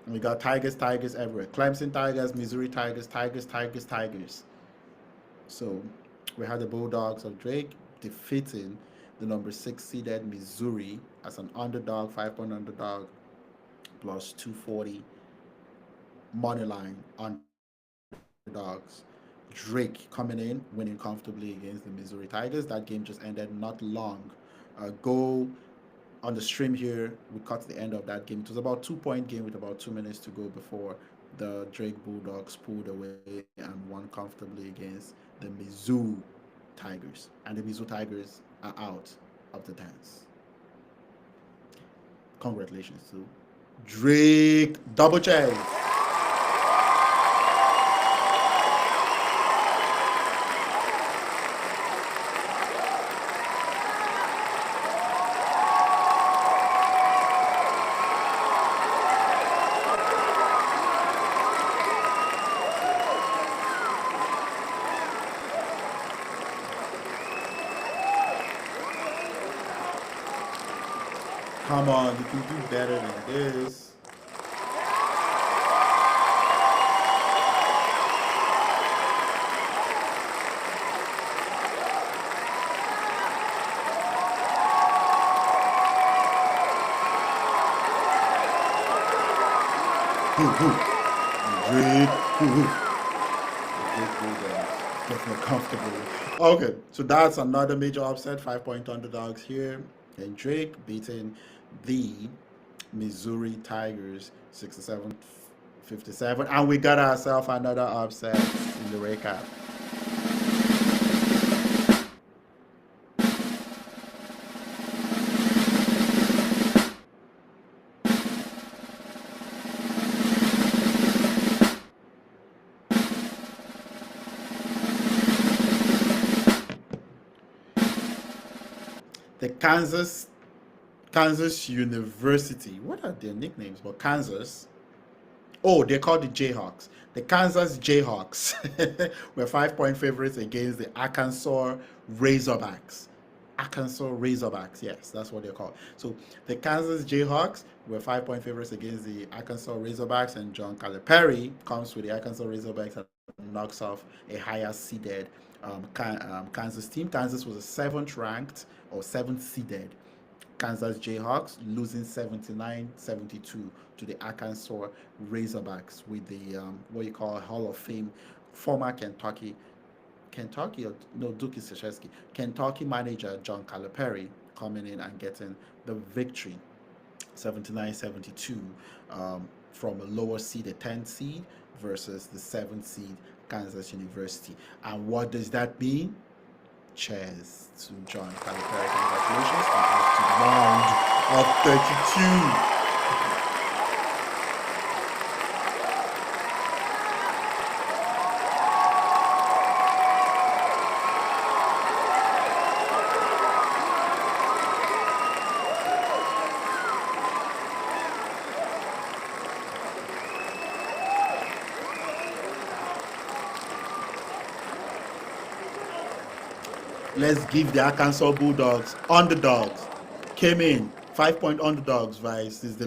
We got Tigers everywhere. Clemson Tigers, Missouri Tigers. So we had the Bulldogs of Drake defeating the number 6 seeded Missouri as an underdog, 5 point underdog, plus 240 money line underdogs. Drake coming in, winning comfortably against the Missouri Tigers. That game just ended not long ago. On the stream here, we caught the end of that game. It was about 2 point game with about 2 minutes to go before the Drake Bulldogs pulled away and won comfortably against the Mizzou Tigers. And the Mizzou Tigers are out of the dance. Congratulations to Drake Double J. Come on, you can do better than this. Hoo hoo. Drake. Hoo hoo. Drake Bulldogs. Definitely comfortable. Okay, so that's another major upset. 5 point underdogs here. And Drake beating the Missouri Tigers 67-57. And we got ourselves another upset in the recap. The Kansas University. What are their nicknames? But Kansas. Oh, they're called the Jayhawks. The Kansas Jayhawks were 5 point favorites against the Arkansas Razorbacks. Arkansas Razorbacks, yes, that's what they're called. So the Kansas Jayhawks were 5 point favorites against the Arkansas Razorbacks, and John Calipari comes with the Arkansas Razorbacks and knocks off a higher seeded Kansas team. Kansas was a seventh ranked or seventh seeded Kansas Jayhawks, losing 79-72 to the Arkansas Razorbacks with the what you call Hall of Fame former Kentucky or no Duke Krzyzewski, Kentucky manager John Calipari coming in and getting the victory 79-72 from a lower seed, a 10th seed, versus the 7th seed Kansas University. And what does that mean? Cheers to John Calipari. Congratulations on up to round of 32. Let's give the Arkansas Bulldogs underdogs. Came in 5 point underdogs versus the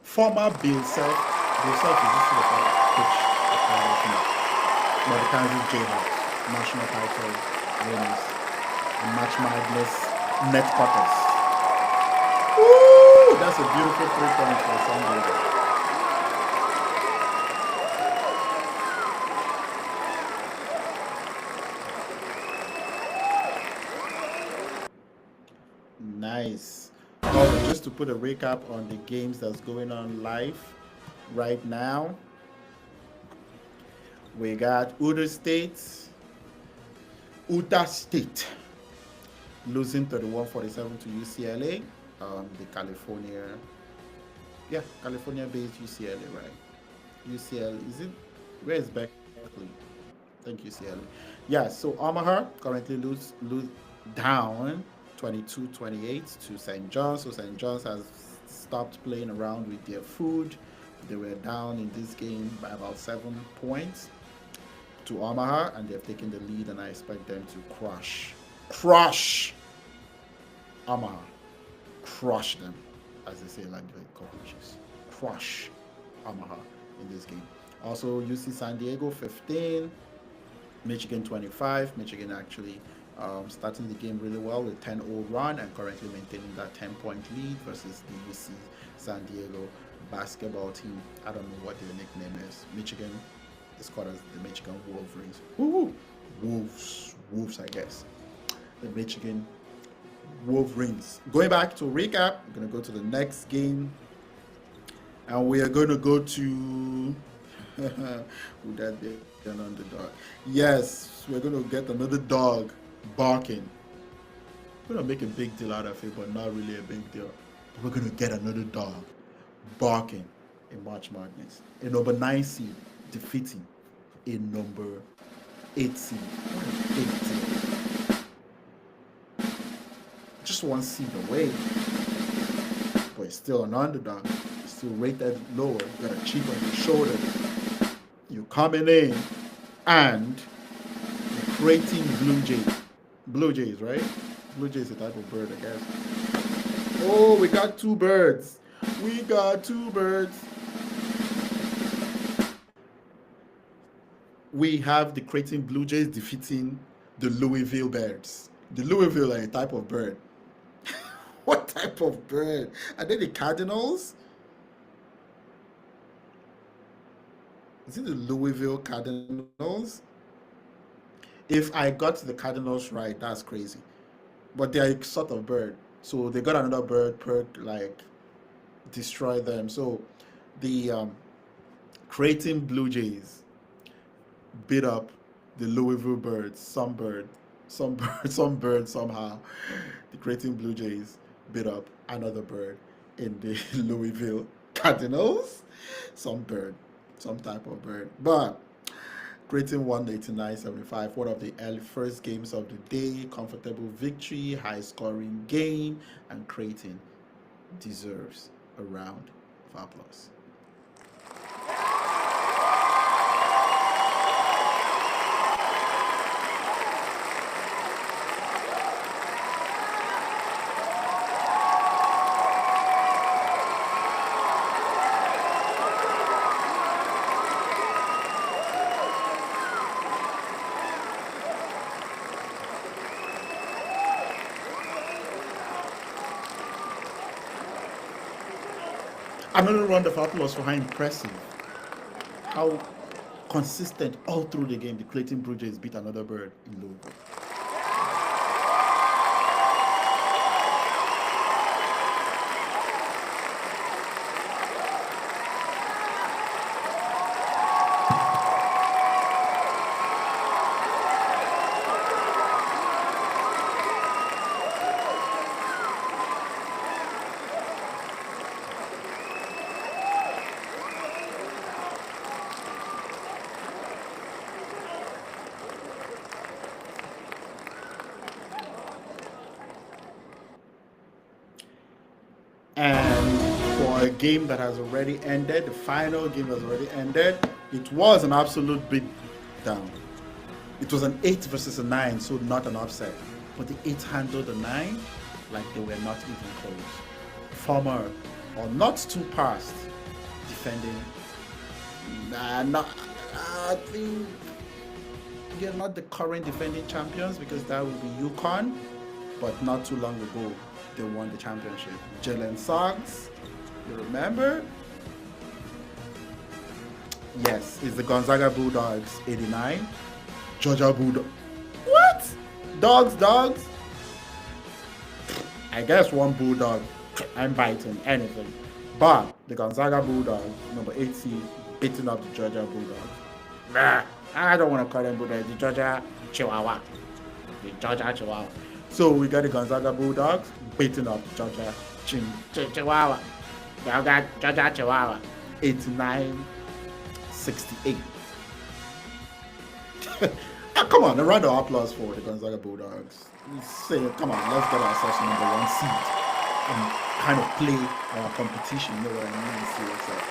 former Bill Self. Bill Self is this the coach but the Kansas Jayhawks, national title winners, and March Madness net cutters. Woo! That's a beautiful 3 points for Sunday. Nice. Oh, just to put a recap on the games that's going on live right now, we got Utah State losing 31-47 to UCLA. The California-based UCLA, right? UCLA, is it? Where is Berkeley? I think UCLA. Yeah, so Omaha currently lose down 22-28 to St. John's. So St. John's has stopped playing around with their food. They were down in this game by about 7 points to Omaha, and they've taken the lead, and I expect them to crush Omaha, crush them, as they say, like the cockroaches, crush Omaha in this game. Also, UC San Diego 15, Michigan 25. Michigan actually starting the game really well with 10-0 run and currently maintaining that 10-point lead versus the UC San Diego basketball team. I don't know what their nickname is. Michigan is called as the Michigan Wolverines. Woo-hoo. Wolves, I guess. The Michigan Wolverines. Going back to recap, we're going to go to the next game. And we are going to go to... Would that be an underdog? Yes, we're going to get another dog barking. We're going to make a big deal out of it, but not really a big deal. We're going to get another dog barking in March Madness. A number 9 seed defeating a number 8 seed. Just 1 seed away, but it's still an underdog. It's still rated lower. You got a chip on your shoulder. You're coming in and you're creating Blue Jays. Blue Jays, right? Blue Jays is a type of bird, I guess. Oh, we got 2 birds. We got 2 birds. We have the Creighton Blue Jays defeating the Louisville Birds. The Louisville are a type of bird. What type of bird? Are they the Cardinals? Is it the Louisville Cardinals? If I got the Cardinals right, that's crazy. But they're a sort of bird. So they got another bird per like destroy them. So the Creighton Blue Jays beat up the Louisville Birds, some bird somehow. The Creighton Blue Jays beat up another bird in the Louisville Cardinals. Some bird, some type of bird. But Creighton won 89-75, one of the first games of the day. Comfortable victory, high scoring game, and Creighton deserves a round of applause. Another round of applause for how impressive, how consistent all through the game the Creighton Blue Jays beat another bird in Louisville. And for a game that has already ended, the final game has already ended, it was an absolute beat down. It was an 8 versus a 9, so not an upset. But the 8 handled the 9 like they were not even close. Former or not too past defending. I think they're not the current defending champions because that would be UConn, but not too long ago they won the championship. Jalen Suggs, you remember? Yes, it's the Gonzaga Bulldogs, 89. Georgia Bulldogs. What? Dogs. I guess one Bulldog, I'm biting anything. But the Gonzaga Bulldogs, number 8 seed, beating up the Georgia Bulldogs. Nah, I don't want to call them Bulldogs, the Georgia Chihuahua. The Georgia Chihuahua. So we got the Gonzaga Bulldogs beating up the Georgia Chihuahua. They got Georgia Chihuahua 89-68. Come on, a round of applause for the Gonzaga Bulldogs. Say, come on, let's get ourselves a number one seed and kind of play our competition. You know what I mean? So it's like,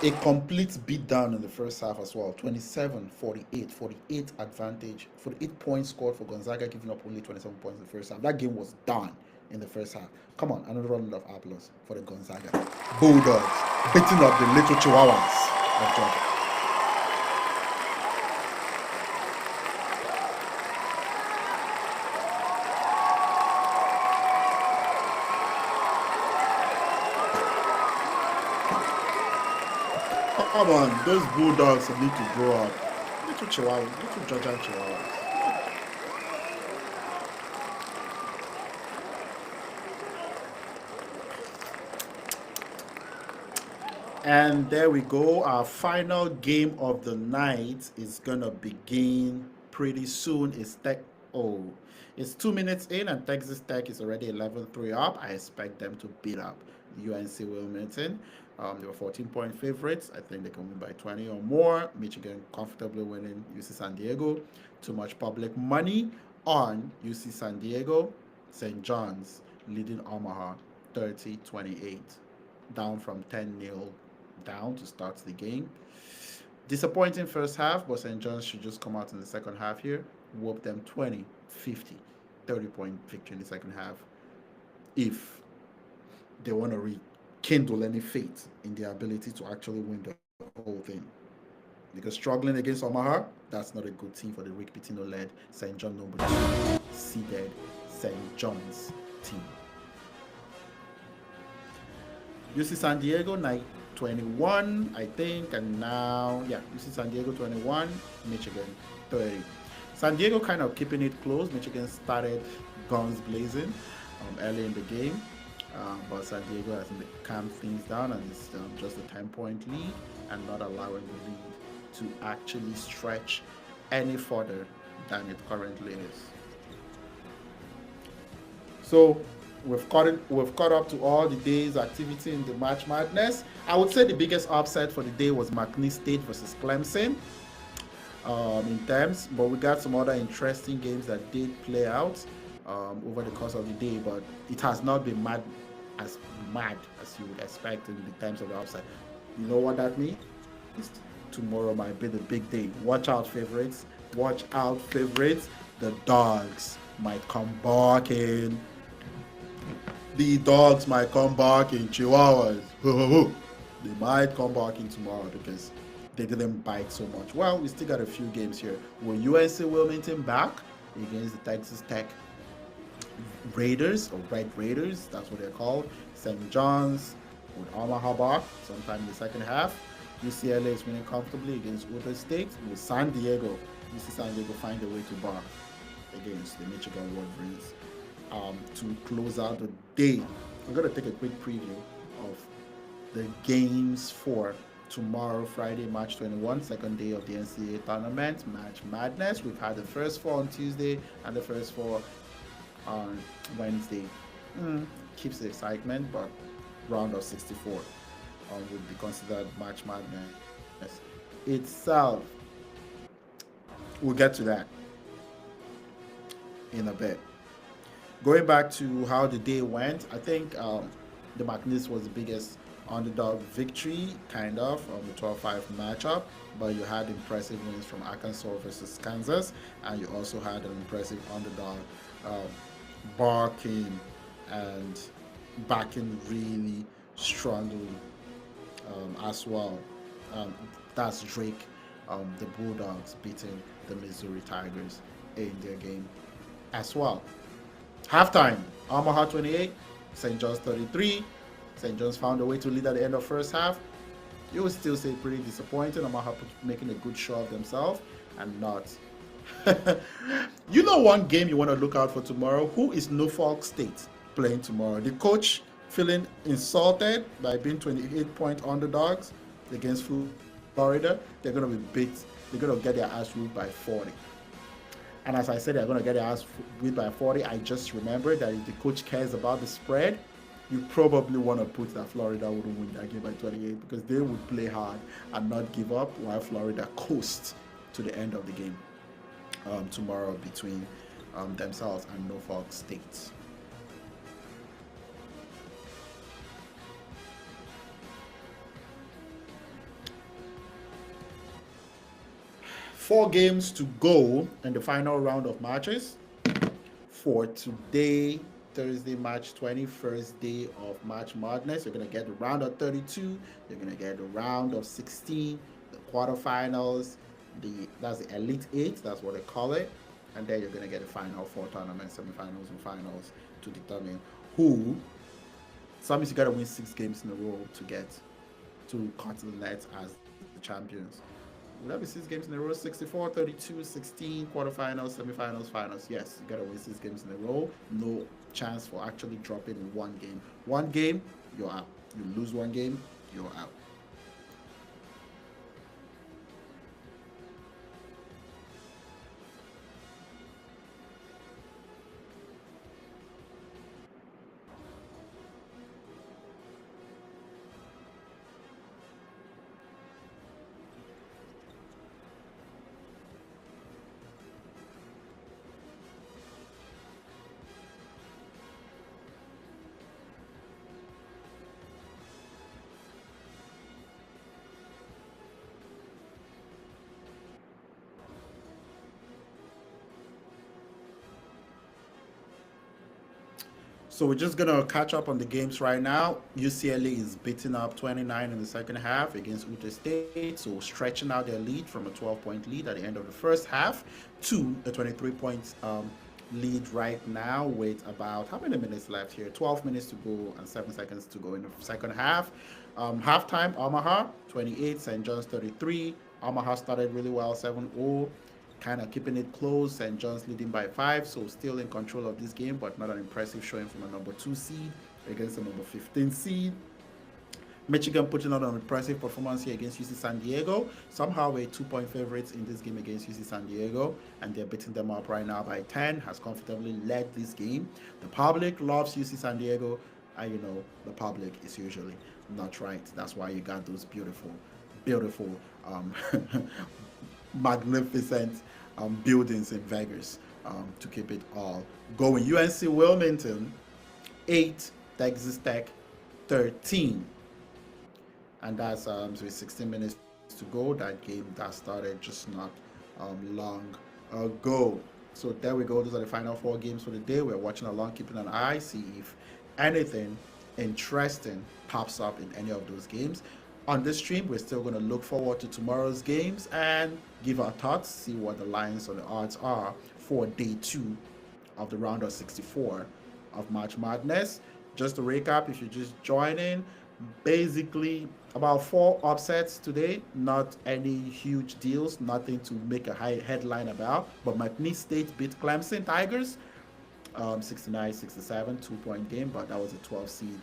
a complete beatdown in the first half as well. 27-48, 48 advantage, 48 points scored for Gonzaga, giving up only 27 points in the first half. That game was done in the first half. Come on, another round of applause for the Gonzaga Bulldogs beating up the little Chihuahuas of Georgia. Come on, those Bulldogs need to grow up. Little Chihuahuas, little Georgia Chihuahuas. And there we go. Our final game of the night is gonna begin pretty soon. It's 2 minutes in, and Texas Tech is already 11-3 up. I expect them to beat up UNC Wilmington. They were 14-point favorites. I think they can win by 20 or more. Michigan comfortably winning UC San Diego. Too much public money on UC San Diego. St. John's leading Omaha 30-28, down from 10-0 down to start the game. Disappointing first half, but St. John's should just come out in the second half here, whoop them 20-50, 30-point victory in the second half if they want to rekindle any faith in their ability to actually win the whole thing. Because struggling against Omaha, that's not a good team for the Rick Pitino-led St. John number 2 seeded St. John's team. UC San Diego, 21, I think, and now, UC San Diego 21, Michigan 30. San Diego kind of keeping it close. Michigan started guns blazing early in the game, but San Diego has calmed things down, and it's just a 10-point lead and not allowing the lead to actually stretch any further than it currently is. So we've caught up to all the day's activity in the March Madness. I would say the biggest upset for the day was McNeese State versus Clemson in terms, but we got some other interesting games that did play out over the course of the day, but it has not been mad as you would expect in the terms of the upset. You know what that means? Tomorrow might be the big day. Watch out, favorites. Watch out, favorites. The dogs might come barking. The dogs might come back in Chihuahuas. They might come back in tomorrow because they didn't bite so much. Well, we still got a few games here. Will UNC Wilmington back against the Texas Tech Raiders, or Red Raiders, that's what they're called. St. John's with Omaha back sometime in the second half. UCLA is winning comfortably against Utah State. With San Diego, UC San Diego find a way to bar against the Michigan Wolverines. To close out the day, I'm going to take a quick preview of the games for tomorrow, Friday, March 21, second day of the NCAA tournament, March Madness. We've had the first four on Tuesday and the first four on Wednesday. Keeps the excitement, but round of 64 would be considered March Madness itself. We'll get to that in a bit. Going back to how the day went, I think the McNeese was the biggest underdog victory, kind of, on the 12-5 matchup, but you had impressive wins from Arkansas versus Kansas, and you also had an impressive underdog barking and backing really strongly as well. That's Drake, the Bulldogs beating the Missouri Tigers in their game as well. Halftime, Omaha 28, St. John's 33. St. John's found a way to lead at the end of first half. You would still say pretty disappointing. Omaha making a good show of themselves and not. You know, one game you want to look out for tomorrow. Who is Norfolk State playing tomorrow? The coach feeling insulted by being 28-point underdogs against Florida. They're going to be beat. They're going to get their ass whooped by 40. And as I said, they're going to get their ass beat by 40. I just remembered that if the coach cares about the spread, you probably want to put that Florida wouldn't win that game by 28 because they would play hard and not give up while Florida coasts to the end of the game tomorrow between themselves and Norfolk State. Four games to go in the final round of matches for today, Thursday, March 21st, day of March Madness. You're going to get the round of 32. You're going to get the round of 16, the quarterfinals, that's the Elite Eight, that's what they call it. And then you're going to get the final four tournaments, semifinals, and finals to determine who. Some means you got to win 6 games in a row to get to cut the net as the champions. Will that be 6 games in a row? 64, 32, 16, quarterfinals, semifinals, finals. Yes, you gotta win 6 games in a row. No chance for actually dropping in one game. One game, you're out. You lose one game, you're out. So we're just gonna catch up on the games right now. UCLA is beating up 29 in the second half against Utah State, so stretching out their lead from a 12-point lead at the end of the first half to a 23-point lead right now with about how many minutes left here? 12 minutes to go and 7 seconds to go in the second half. Halftime, Omaha 28, St. John's 33. Omaha started really well, 7-0, kind of keeping it close. St. John's leading by 5, so still in control of this game, but not an impressive showing from a number 2 seed against a number 15 seed. Michigan putting on an impressive performance here against UC San Diego. Somehow we're 2-point favorites in this game against UC San Diego, and they're beating them up right now by 10, has comfortably led this game. The public loves UC San Diego, and you know, the public is usually not right. That's why you got those beautiful, beautiful, magnificent buildings in Vegas to keep it all going. UNC Wilmington, 8, Texas Tech, 13. And that's with 16 minutes to go. That game that started just not long ago. So there we go. Those are the final 4 games for the day. We're watching along, keeping an eye, see if anything interesting pops up in any of those games. On this stream, we're still going to look forward to tomorrow's games and give our thoughts, see what the lines or the odds are for day 2 of the round of 64 of March Madness. Just to recap, if you're just joining, basically about 4 upsets today, not any huge deals, nothing to make a high headline about, but McNeese State beat Clemson Tigers 69-67, 2-point game, but that was a 12 seed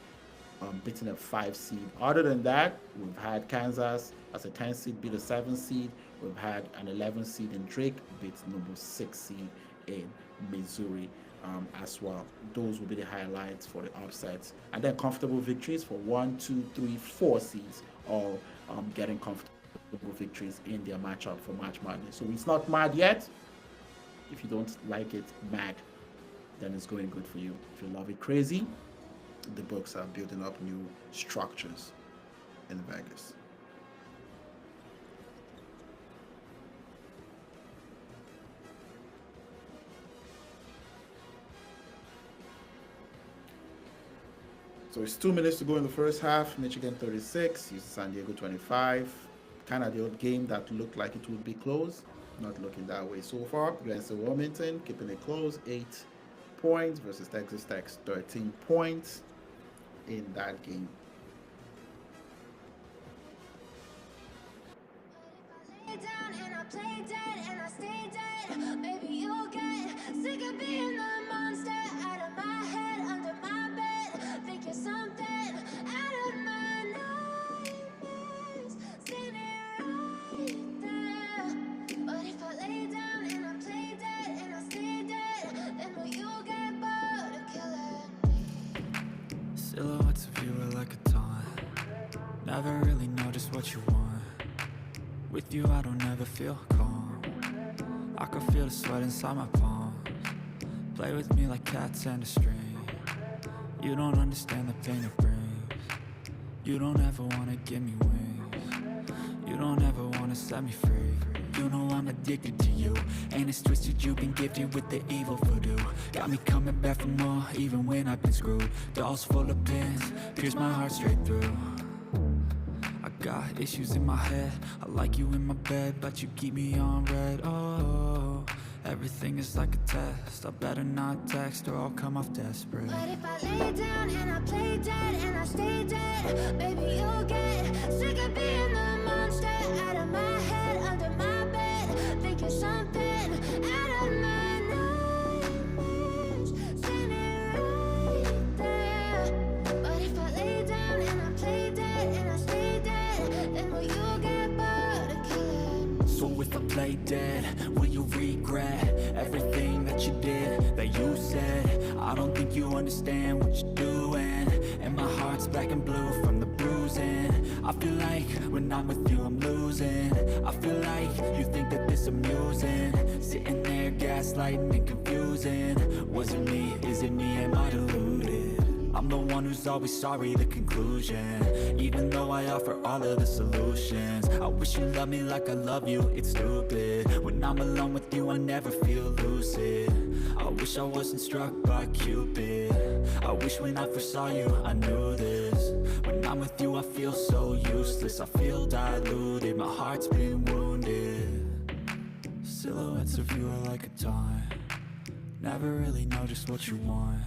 beating a 5 seed. Other than that, we've had Kansas as a 10 seed beat a 7 seed. We've had an 11 seed in Drake beat number 6 seed in Missouri as well. Those will be the highlights for the upsets. And then comfortable victories for 1, 2, 3, 4 seeds, all getting comfortable victories in their matchup for March Madness. So it's not mad yet. If you don't like it mad, then it's going good for you. If you love it crazy, the books are building up new structures in Vegas. So it's 2 minutes to go in the first half. Michigan 36, UC San Diego 25. Kind of the old game that looked like it would be close. Not looking that way so far. UNC Wilmington keeping it close, 8 points versus Texas Tech's 13 points in that game. Lay down and I play dead and I stay dead. Baby, you'll get sick of being the monster out of my head, under my bed. Think you're something out of my nightmares. Standing right there. But if I lay down and I play dead and I stay dead, then will you get bored of killing me? Silhouettes of you are like a taunt. Never really know just what you want. With you I don't ever feel calm. I can feel the sweat inside my palms. Play with me like cats and a string. You don't understand the pain it brings. You don't ever wanna give me wings. You don't ever wanna set me free. You know I'm addicted to you, and it's twisted, you've been gifted with the evil voodoo. Got me coming back for more, even when I've been screwed. Dolls full of pins, pierce my heart straight through. I got issues in my head, I like you in my bed, but you keep me on red. Oh, everything is like a test, I better not text or I'll come off desperate. But if I lay down and I play dead and I stay dead, baby, you'll get sick of being the monster out of my head, under my bed. Think you're something out of my nightmares. Standing right there. But if I lay down and I play dead and I stay dead, then will you get bored of killing me? So if I play dead, will you regret everything that you did, that you said? I don't think you understand what you're doing, and my heart's black and blue from the bruising. I feel like when I'm with you I'm losing. I feel like you think that this amusing, sitting there gaslighting and confusing. Was it me? Is it me? Am I deluded? I'm the one who's always sorry, the conclusion. Even though I offer all of the solutions, I wish you loved me like I love you, it's stupid. When I'm alone with you I never feel lucid. I wish I wasn't struck by Cupid. I wish when I first saw you I knew this. When I'm with you I feel so useless, I feel diluted, my heart's been wounded. Silhouettes of you are like a taunt. Never really know just what you want.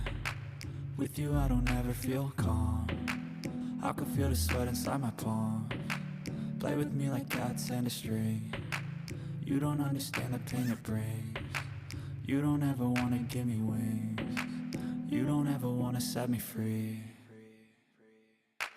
With you I don't ever feel calm. I can feel the sweat inside my palms. Play with me like cats and a string. You don't understand the pain it brings. You don't ever wanna give me wings. You don't ever wanna set me free.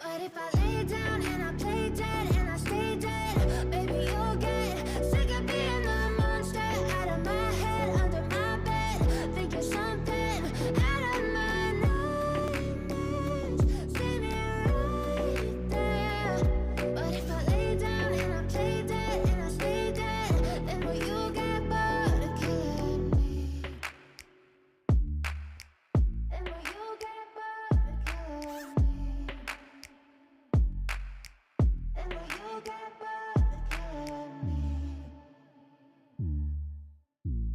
But if I lay down and I play dead and I stay dead, baby, you'll get sick of being the monster out of my head, under my bed. Think you're something out of my nightmares. Standing right there. But if I lay down and I play dead and I stay dead, then will you get bored of killing me? Then will you get bored of killing me? And will you get bored of killing me?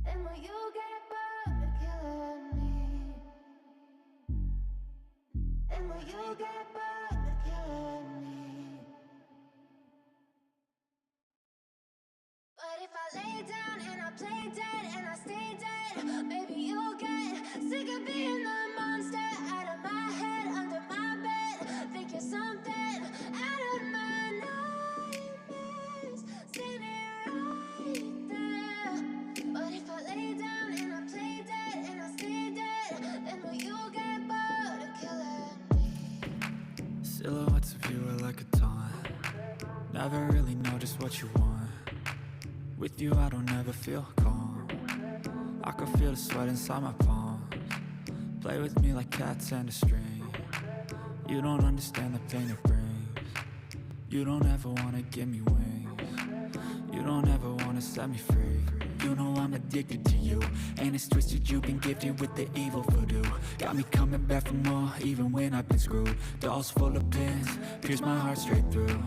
And will you get bored of killing me? And will you get bored of killing me? But if I lay down and I play dead and I stay dead, baby, you'll get sick of being the monster out of my head, under my bed. Think you're something out of my nightmares. Standing right there. But if I lay down and I play dead and I stay dead, then will you get bored of killing me? Silhouettes of you are like a taunt. Never really know just what you want. With you I don't ever feel calm. I can feel the sweat inside my palms. Play with me like cats and a string. You don't understand the pain it brings. You don't ever wanna give me wings. You don't ever wanna set me free. You know I'm addicted to you, and it's twisted, you've been gifted with the evil voodoo. Got me coming back for more, even when I've been screwed. Dolls full of pins, pierce my heart straight through.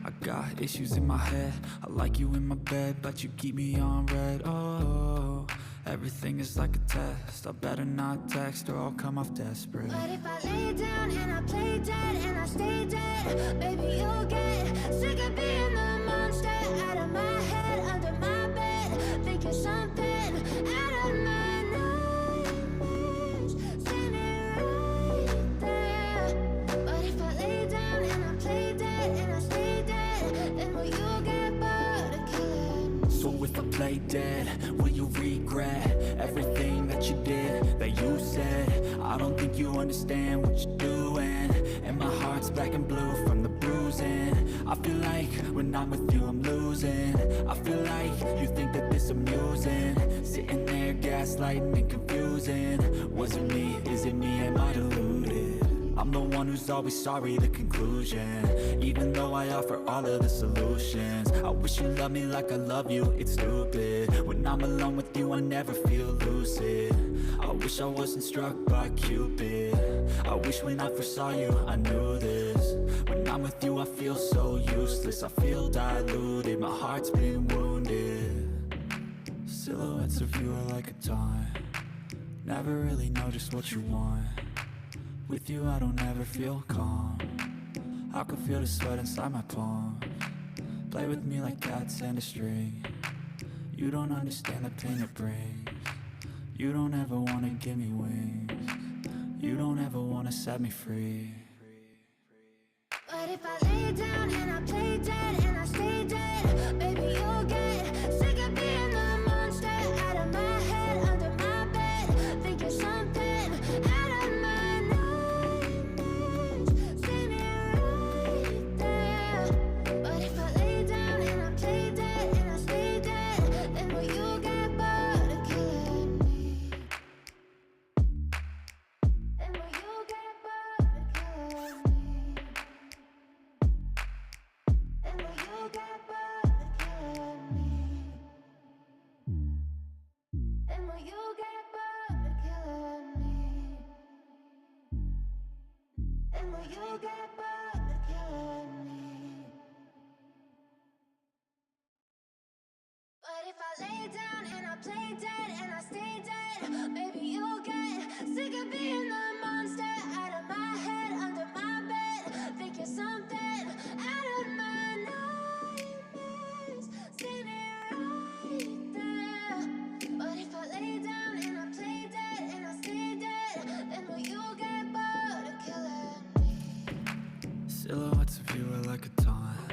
I got issues in my head, I like you in my bed, but you keep me on red. Oh, everything is like a test, I better not text or I'll come off desperate. But if I lay down and I play dead and I stay dead, baby, you'll get sick of being the monster out of my head, under my you're something out of my nightmares. Standing right there. But if I lay down and I play dead and I stay dead, then will you get bored of killing me? So if I play dead, will you regret everything that you did, that you said? I don't think you understand what you're doing, and my heart's black and blue from the bruising. I feel like when I'm with you I'm losing. I feel like you think that this amusing, sitting there gaslighting and confusing. Was it me? Is it me? Am I deluded? I'm the one who's always sorry, the conclusion. Even though I offer all of the solutions, I wish you loved me like I love you, it's stupid. When I'm alone with you I never feel lucid. I wish I wasn't struck by Cupid. I wish when I first saw you I knew this. When I'm with you I feel so useless, I feel diluted, my heart's been wounded. Silhouettes of you are like a taunt, never really know just what you want. With you I don't ever feel calm, I can feel the sweat inside my palms. Play with me like cats and a string. You don't understand the pain it brings. You don't ever wanna give me wings. You don't ever wanna set me free. But if I lay down and I play dead and I stay dead, baby you'll get sick of being the monster out of my head, under my bed. Think you're something out of my nightmares. Standing right there. But if I lay down and I play dead and I stay dead, then will you get bored of killing me? Then will you get bored of killing me? And will you get bored of killing me? And will you get bored of killing me? And will you get bored of killing me? But if I lay down and I play dead and I stay dead, baby you'll get sick of being the monster out of my head, under my bed. Think you're something out of my nightmares. Standing right there. But if I lay down and I play dead and I stay dead, then will you get bored of killing me? Silhouettes of you are like a taunt,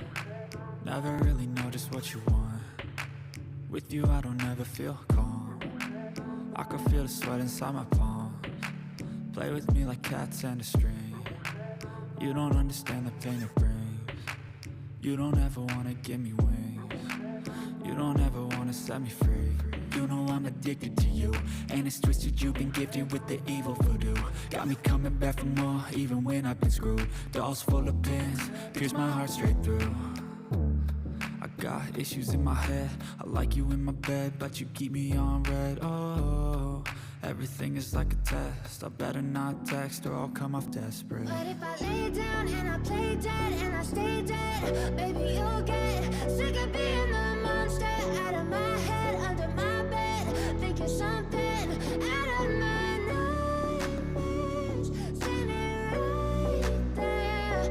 never really know just what you want. With you I don't ever feel calm, I can feel the sweat inside my palms. Play with me like cats and a string. You don't understand the pain it brings. You don't ever wanna give me wings. You don't ever wanna set me free. You know I'm addicted to you, and it's twisted, you've been gifted with the evil voodoo. Got me coming back for more, even when I've been screwed. Dolls full of pins, pierce my heart straight through. I got issues in my head, I like you in my bed, but you keep me on red. Oh, everything is like a test, I better not text or I'll come off desperate. But if I lay down and I play dead and I stay dead, baby you'll get sick of being the monster out of my head, under my bed. Think you're something out of my nightmares. Standing right there.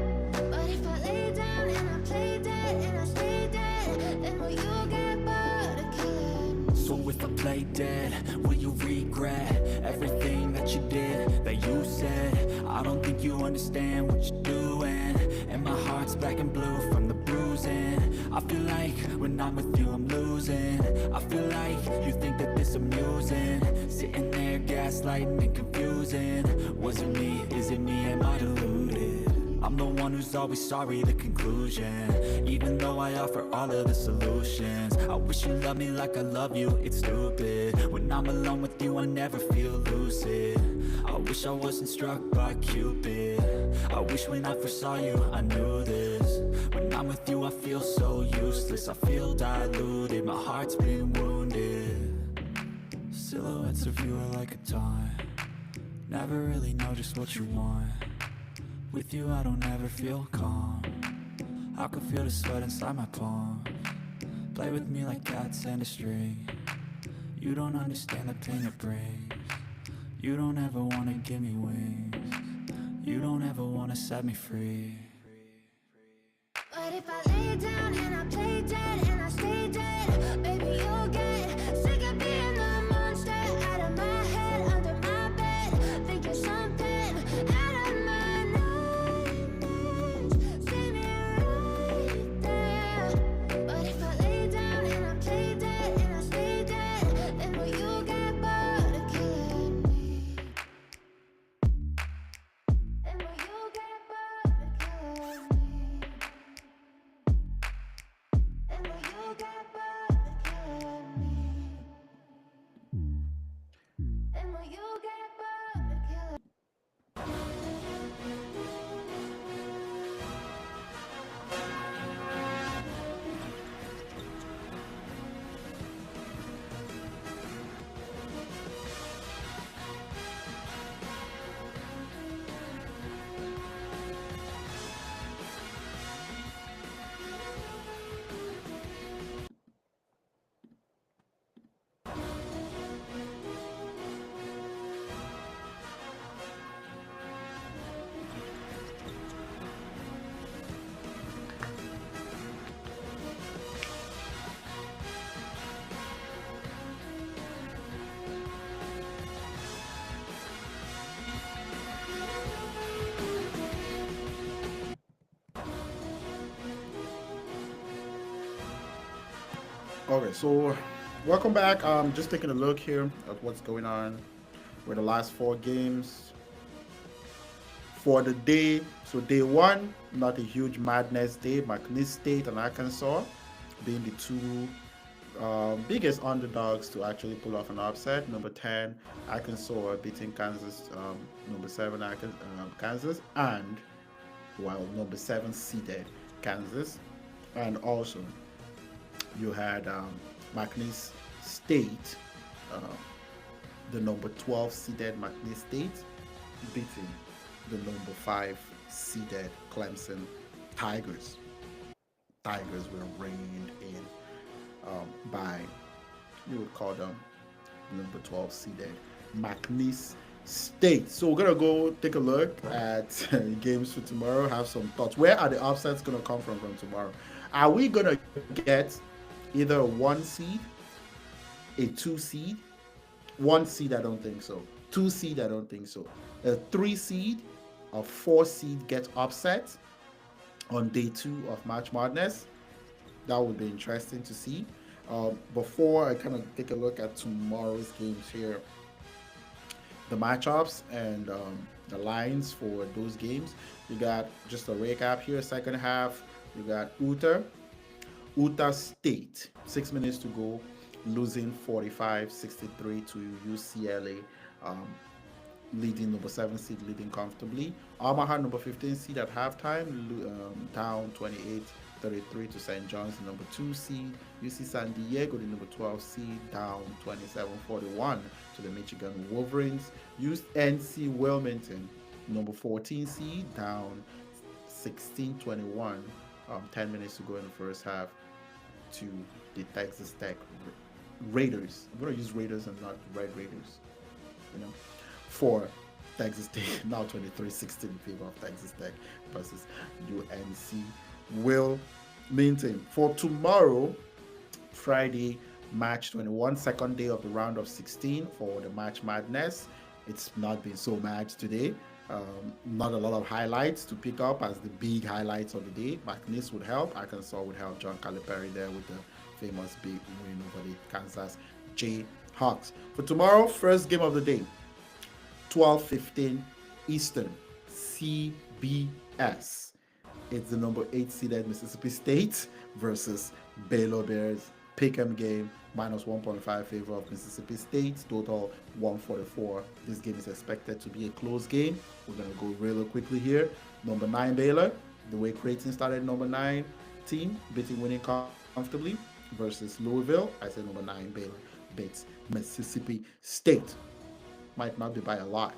But if I lay down and I play dead and I stay dead, then will you get bored of killing me? So if I play dead, will you regret everything that you did, that you said? I don't think you understand what you're doing, and my heart's black and blue from the bruising. I feel like when I'm with you I'm losing. I feel like you think that this amusing, sitting there gaslighting and confusing. Was it me? Is it me? Am I deluded? I'm the one who's always sorry, the conclusion. Even though I offer all of the solutions, I wish you loved me like I love you, it's stupid. When I'm alone with you I never feel lucid. I wish I wasn't struck by Cupid. I wish when I first saw you I knew this. When I'm with you I feel so useless, I feel diluted, my heart's been wounded. Silhouettes of you are like a taunt, never really know just what you want. With you I don't ever feel calm, I can feel the sweat inside my palms. Play with me like cats and a string. You don't understand the pain it brings. You don't ever wanna give me wings. You don't ever wanna set me free. But if I lay down and I play dead and I stay dead, baby you'll get sick Okay, so welcome back. Just taking a look here at what's going on with the last four games for the day. So day one, not a huge madness day. McNeese State and Arkansas being the two biggest underdogs to actually pull off an upset. Number 10, Arkansas beating Kansas. Number 7, Kansas, and while number 7 seeded Kansas, and also you had McNeese State, uh, the number 12 seeded McNeese State, beating the number 5 seeded Clemson Tigers. Tigers were reined in by, you would call them, number 12 seeded McNeese State. So we're gonna go take a look at games for tomorrow. Have some thoughts. Where are the upsets gonna come from tomorrow? Are we gonna get either a one seed, a two seed, one seed? I don't think so. Two seed? I don't think so. A three seed, a four seed gets upset on day two of March Madness. That would be interesting to see. Before I kind of take a look at tomorrow's games here, the matchups and the lines for those games. You got just a recap here. Second half, you got Utah State, 6 minutes to go, losing 45-63 to UCLA. Um, Leading number 7 seed, leading comfortably. Omaha, number 15 seed at halftime, down 28-33 to St. John's, the number 2 seed. UC San Diego, the number 12 seed, down 27-41 to the Michigan Wolverines. UNC Wilmington, number 14 seed, down 16-21. 10 minutes to go in the first half to the Texas Tech Raiders. I'm going to use Raiders and not Red Raiders. You know, for Texas Tech, now 23-16 in favor of Texas Tech versus UNC Wilmington. For tomorrow, Friday, March 21, second day of the round of 16 for the March Madness. It's not been so much today. Not a lot of highlights to pick up as the big highlights of the day. McNeese would help. Arkansas would help. John Calipari there with the famous big win over the Kansas Jayhawks. For tomorrow, first game of the day, 12:15 Eastern, CBS. It's the number 8 seeded Mississippi State versus Baylor Bears. Pick'em game, minus 1.5 favor of Mississippi State, total 144. This game is expected to be a close game. We're going to go really quickly here. Number 9 Baylor, the way Creighton started, number 9 team, winning comfortably versus Louisville. I said number 9 Baylor beats Mississippi State. Might not be by a lot,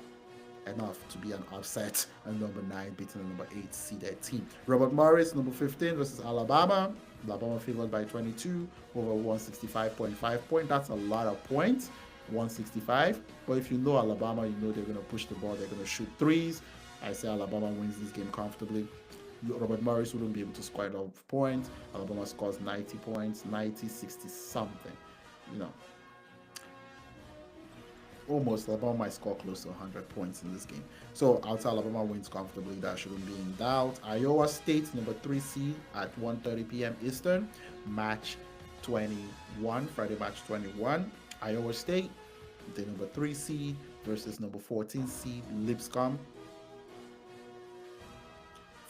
enough to be an upset, and number 9 beating the number 8 seeded team. Robert Morris, number 15 versus Alabama. Alabama favored by 22 over 165.5 points. That's a lot of points, 165. But if you know Alabama, you know they're going to push the ball, they're going to shoot threes. I say Alabama wins this game comfortably. Robert Morris wouldn't be able to score a lot of points. Alabama scores 90 points, 90, 60 something. You know, almost Alabama might score close to 100 points in this game. So I'll tell Alabama wins comfortably. That shouldn't be in doubt. Iowa State, number 3 seed at 1:30 p.m. Eastern. Match 21, Friday, March 21. Iowa State, the number 3 seed versus number 14 seed Lipscomb.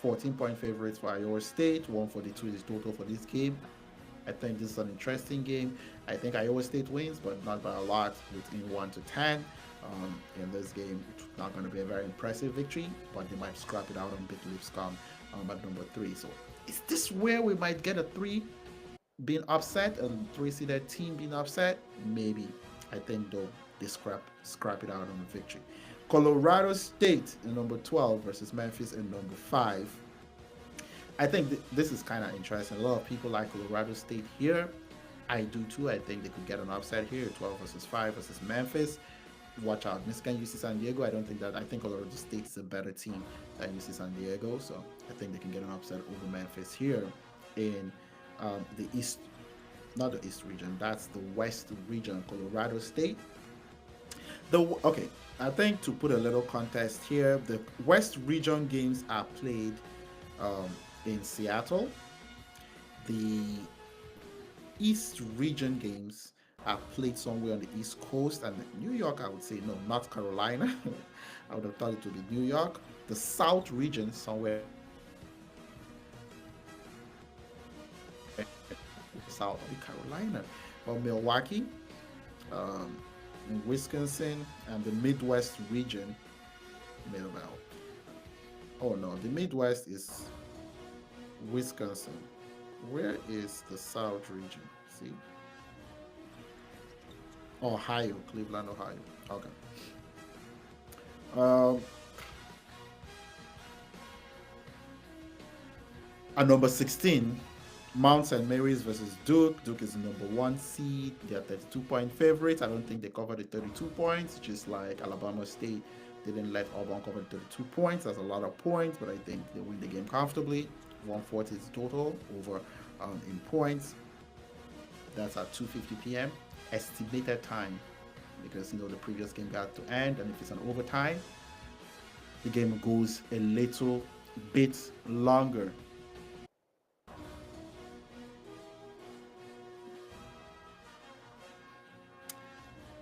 14-point favorites for Iowa State. 142 is total for this game. I think this is an interesting game. I think Iowa State wins, but not by a lot, within 1 to 10. In this game, it's not going to be a very impressive victory, but they might scrap it out and beat Lipscomb at number 3. So is this where we might get a 3 being upset and 3-seeded team being upset? Maybe. I think though they scrap it out on the victory. Colorado State in number 12 versus Memphis in number 5. I think this is kind of interesting. A lot of people like Colorado State here. I do too. I think they could get an upset here. 12 versus 5 versus Memphis. Watch out. Michigan, UC San Diego. I think Colorado State is a better team than UC San Diego. So I think they can get an upset over Memphis here in the East, not the East region. That's the West region. Colorado State. Okay, I think to put a little context here, the West region games are played in Seattle. The East region games are played somewhere on the East Coast, and New York, I would say no, North Carolina. I would have thought it would be New York. The South region, somewhere in South Carolina, or Milwaukee, um, in Wisconsin, and the Midwest region. Well, oh no, the Midwest is Wisconsin. Where is the South region? See, Ohio, Cleveland, Ohio. Okay. Um, at number 16, Mount St. Mary's versus Duke. Duke is the number one seed. They're 32-point favorites. I don't think they covered the 32 points, just like Alabama State. They didn't let Auburn cover the 32 points. That's a lot of points, but I think they win the game comfortably. 140 is the total over in points. That's at 2:50 p.m. estimated time, because the previous game got to end, and if it's an overtime, the game goes a little bit longer.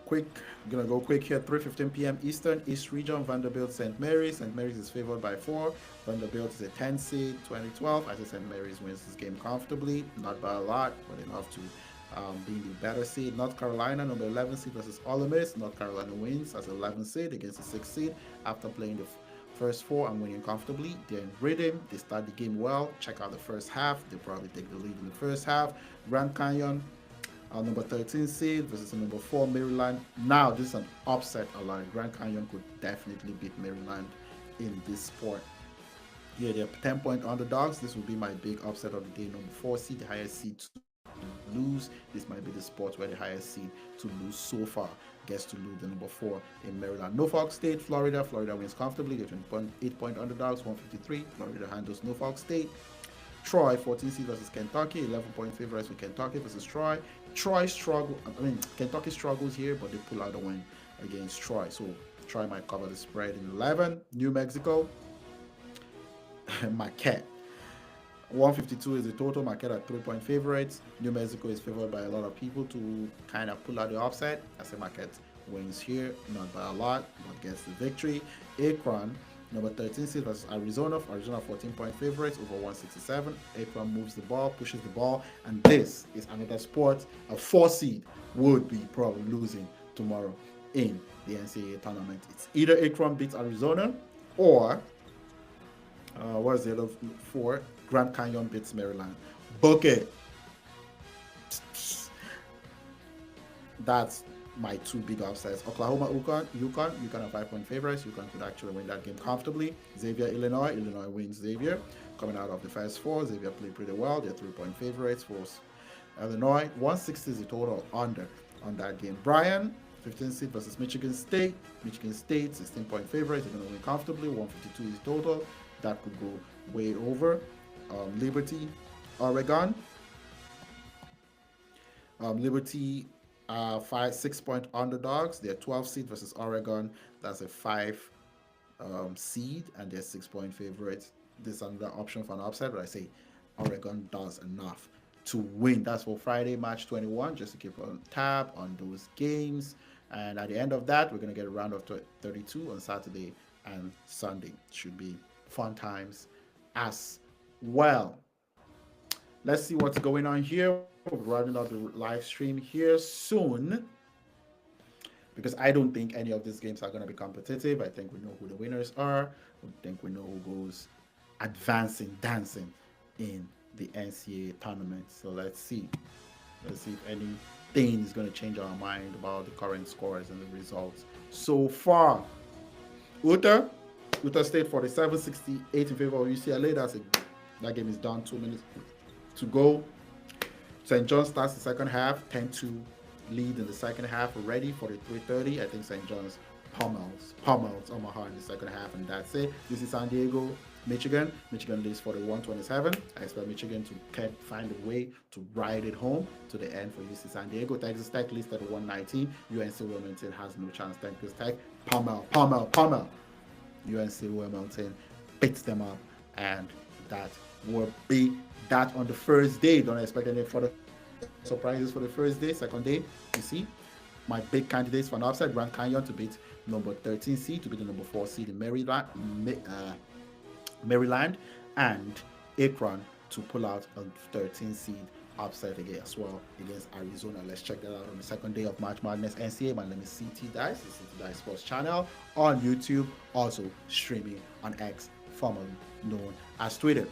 Quick, I'm gonna go quick here. 3:15 p.m. Eastern, East Region, Vanderbilt, St. Mary's. St. Mary's is favored by 4. Vanderbilt is a 10 seed, 2012. I say St. Mary's wins this game comfortably, not by a lot, but enough to be the better seed. North Carolina, number 11 seed versus Ole Miss. North Carolina wins as 11 seed against the 6th seed after playing the first 4 and winning comfortably. They're in rhythm. They start the game well. Check out the first half. They probably take the lead in the first half. Grand Canyon, number 13 seed versus number 4 Maryland. Now this is an upset alert. Grand Canyon could definitely beat Maryland in this sport. Yeah, they're 10-point underdogs. This would be my big upset of the day. Number 4 seed, the highest seed to lose. This might be the sport where the highest seed to lose so far gets to lose the number 4 in Maryland. Norfolk State, Florida. Florida wins comfortably. They're 8-point underdogs, 153. Florida handles Norfolk State. Troy, 14 seed versus Kentucky, 11-point favorites with Kentucky versus Troy. Kentucky struggles here, but they pull out a win against Troy. So Troy might cover the spread in 11. New Mexico, Marquette. 152 is the total. Marquette are 3-point favorites. New Mexico is favored by a lot of people to kind of pull out the upset. I say Marquette wins here, not by a lot, but gets the victory. Akron, number 13 seed versus Arizona. Arizona 14-point favorites over 167. Akron moves the ball, pushes the ball, and this is another sport. A 4 seed would be probably losing tomorrow in the NCAA tournament. It's either Akron beats Arizona or what's the other 4? Grand Canyon beats Maryland. Book it. That's my 2 big upsets. Oklahoma, UConn are 5-point favorites. UConn could actually win that game comfortably. Xavier, Illinois wins Xavier. Coming out of the first 4, Xavier played pretty well. They're 3-point favorites for Illinois. 160 is the total under on that game. Bryan, 15 seed versus Michigan State. Michigan State, 16-point favorites. They're going to win comfortably. 152 is total. That could go way over. Liberty, Oregon. Liberty 6-point underdogs. They're 12 seed versus Oregon. That's a 5 seed, and they're 6-point favorites. This is another option for an upset, but I say Oregon does enough to win. That's for Friday, March 21. Just to keep on tab on those games. And at the end of that, we're going to get a round of 32 on Saturday and Sunday. Should be fun times as well. Let's see what's going on here. We're running out the live stream here soon, because I don't think any of these games are going to be competitive. I think we know who the winners are. I think we know who goes advancing, dancing in the NCAA tournament. So let's see. Let's see if anything is going to change our mind about the current scores and the results so far. Utah State 47-68 in favor of UCLA. That game is done. 2 minutes to go. St. John starts the second half, 10-2 lead in the second half already. 43-30. I think St. John's pummels Omaha in the second half, and that's it. UC San Diego, Michigan leads 41-27. I expect Michigan to find a way to ride it home to the end for UC San Diego. Texas Tech leads 31-19. UNC Wilmington has no chance. Texas Tech pummel. UNC Wilmington beats them up, and that will be that on the first day. Don't expect any further surprises for the first day, second day. You see, my big candidates for an upset: Grand Canyon to beat number 13 seed to beat the number 4 seed in Maryland, and Akron to pull out a 13 seed upset again as well against Arizona. Let's check that out on the second day of March Madness NCAA. My name is CT Dice, the CT Dice Sports channel on YouTube, also streaming on X, formerly known as Twitter.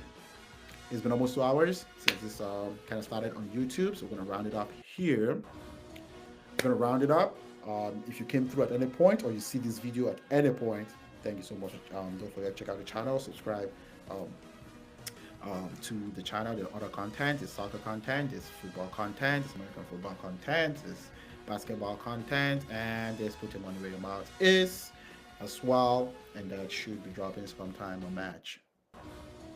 It's been almost 2 hours since this kind of started on YouTube, so we're gonna round it up here. We're gonna round it up. If you came through at any point or you see this video at any point, thank you so much. Don't forget to check out the channel, subscribe um, to the channel. There are other content. There's soccer content, there's football content, there's American football content, there's basketball content, and there's Put Your Money Where Your Mouth Is as well. And that should be dropping sometime on match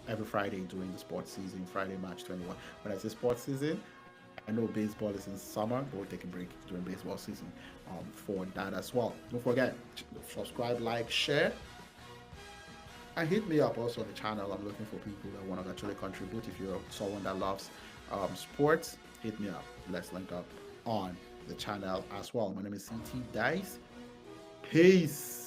every Friday during the sports season, Friday, March 21. When I say sports season, I know baseball is in summer, but we'll take a break during baseball season for that as well. Don't forget, subscribe, like, share, and hit me up also on the channel. I'm looking for people that want to actually contribute. If you're someone that loves sports, hit me up. Let's link up on the channel as well. My name is CT Dice. Peace.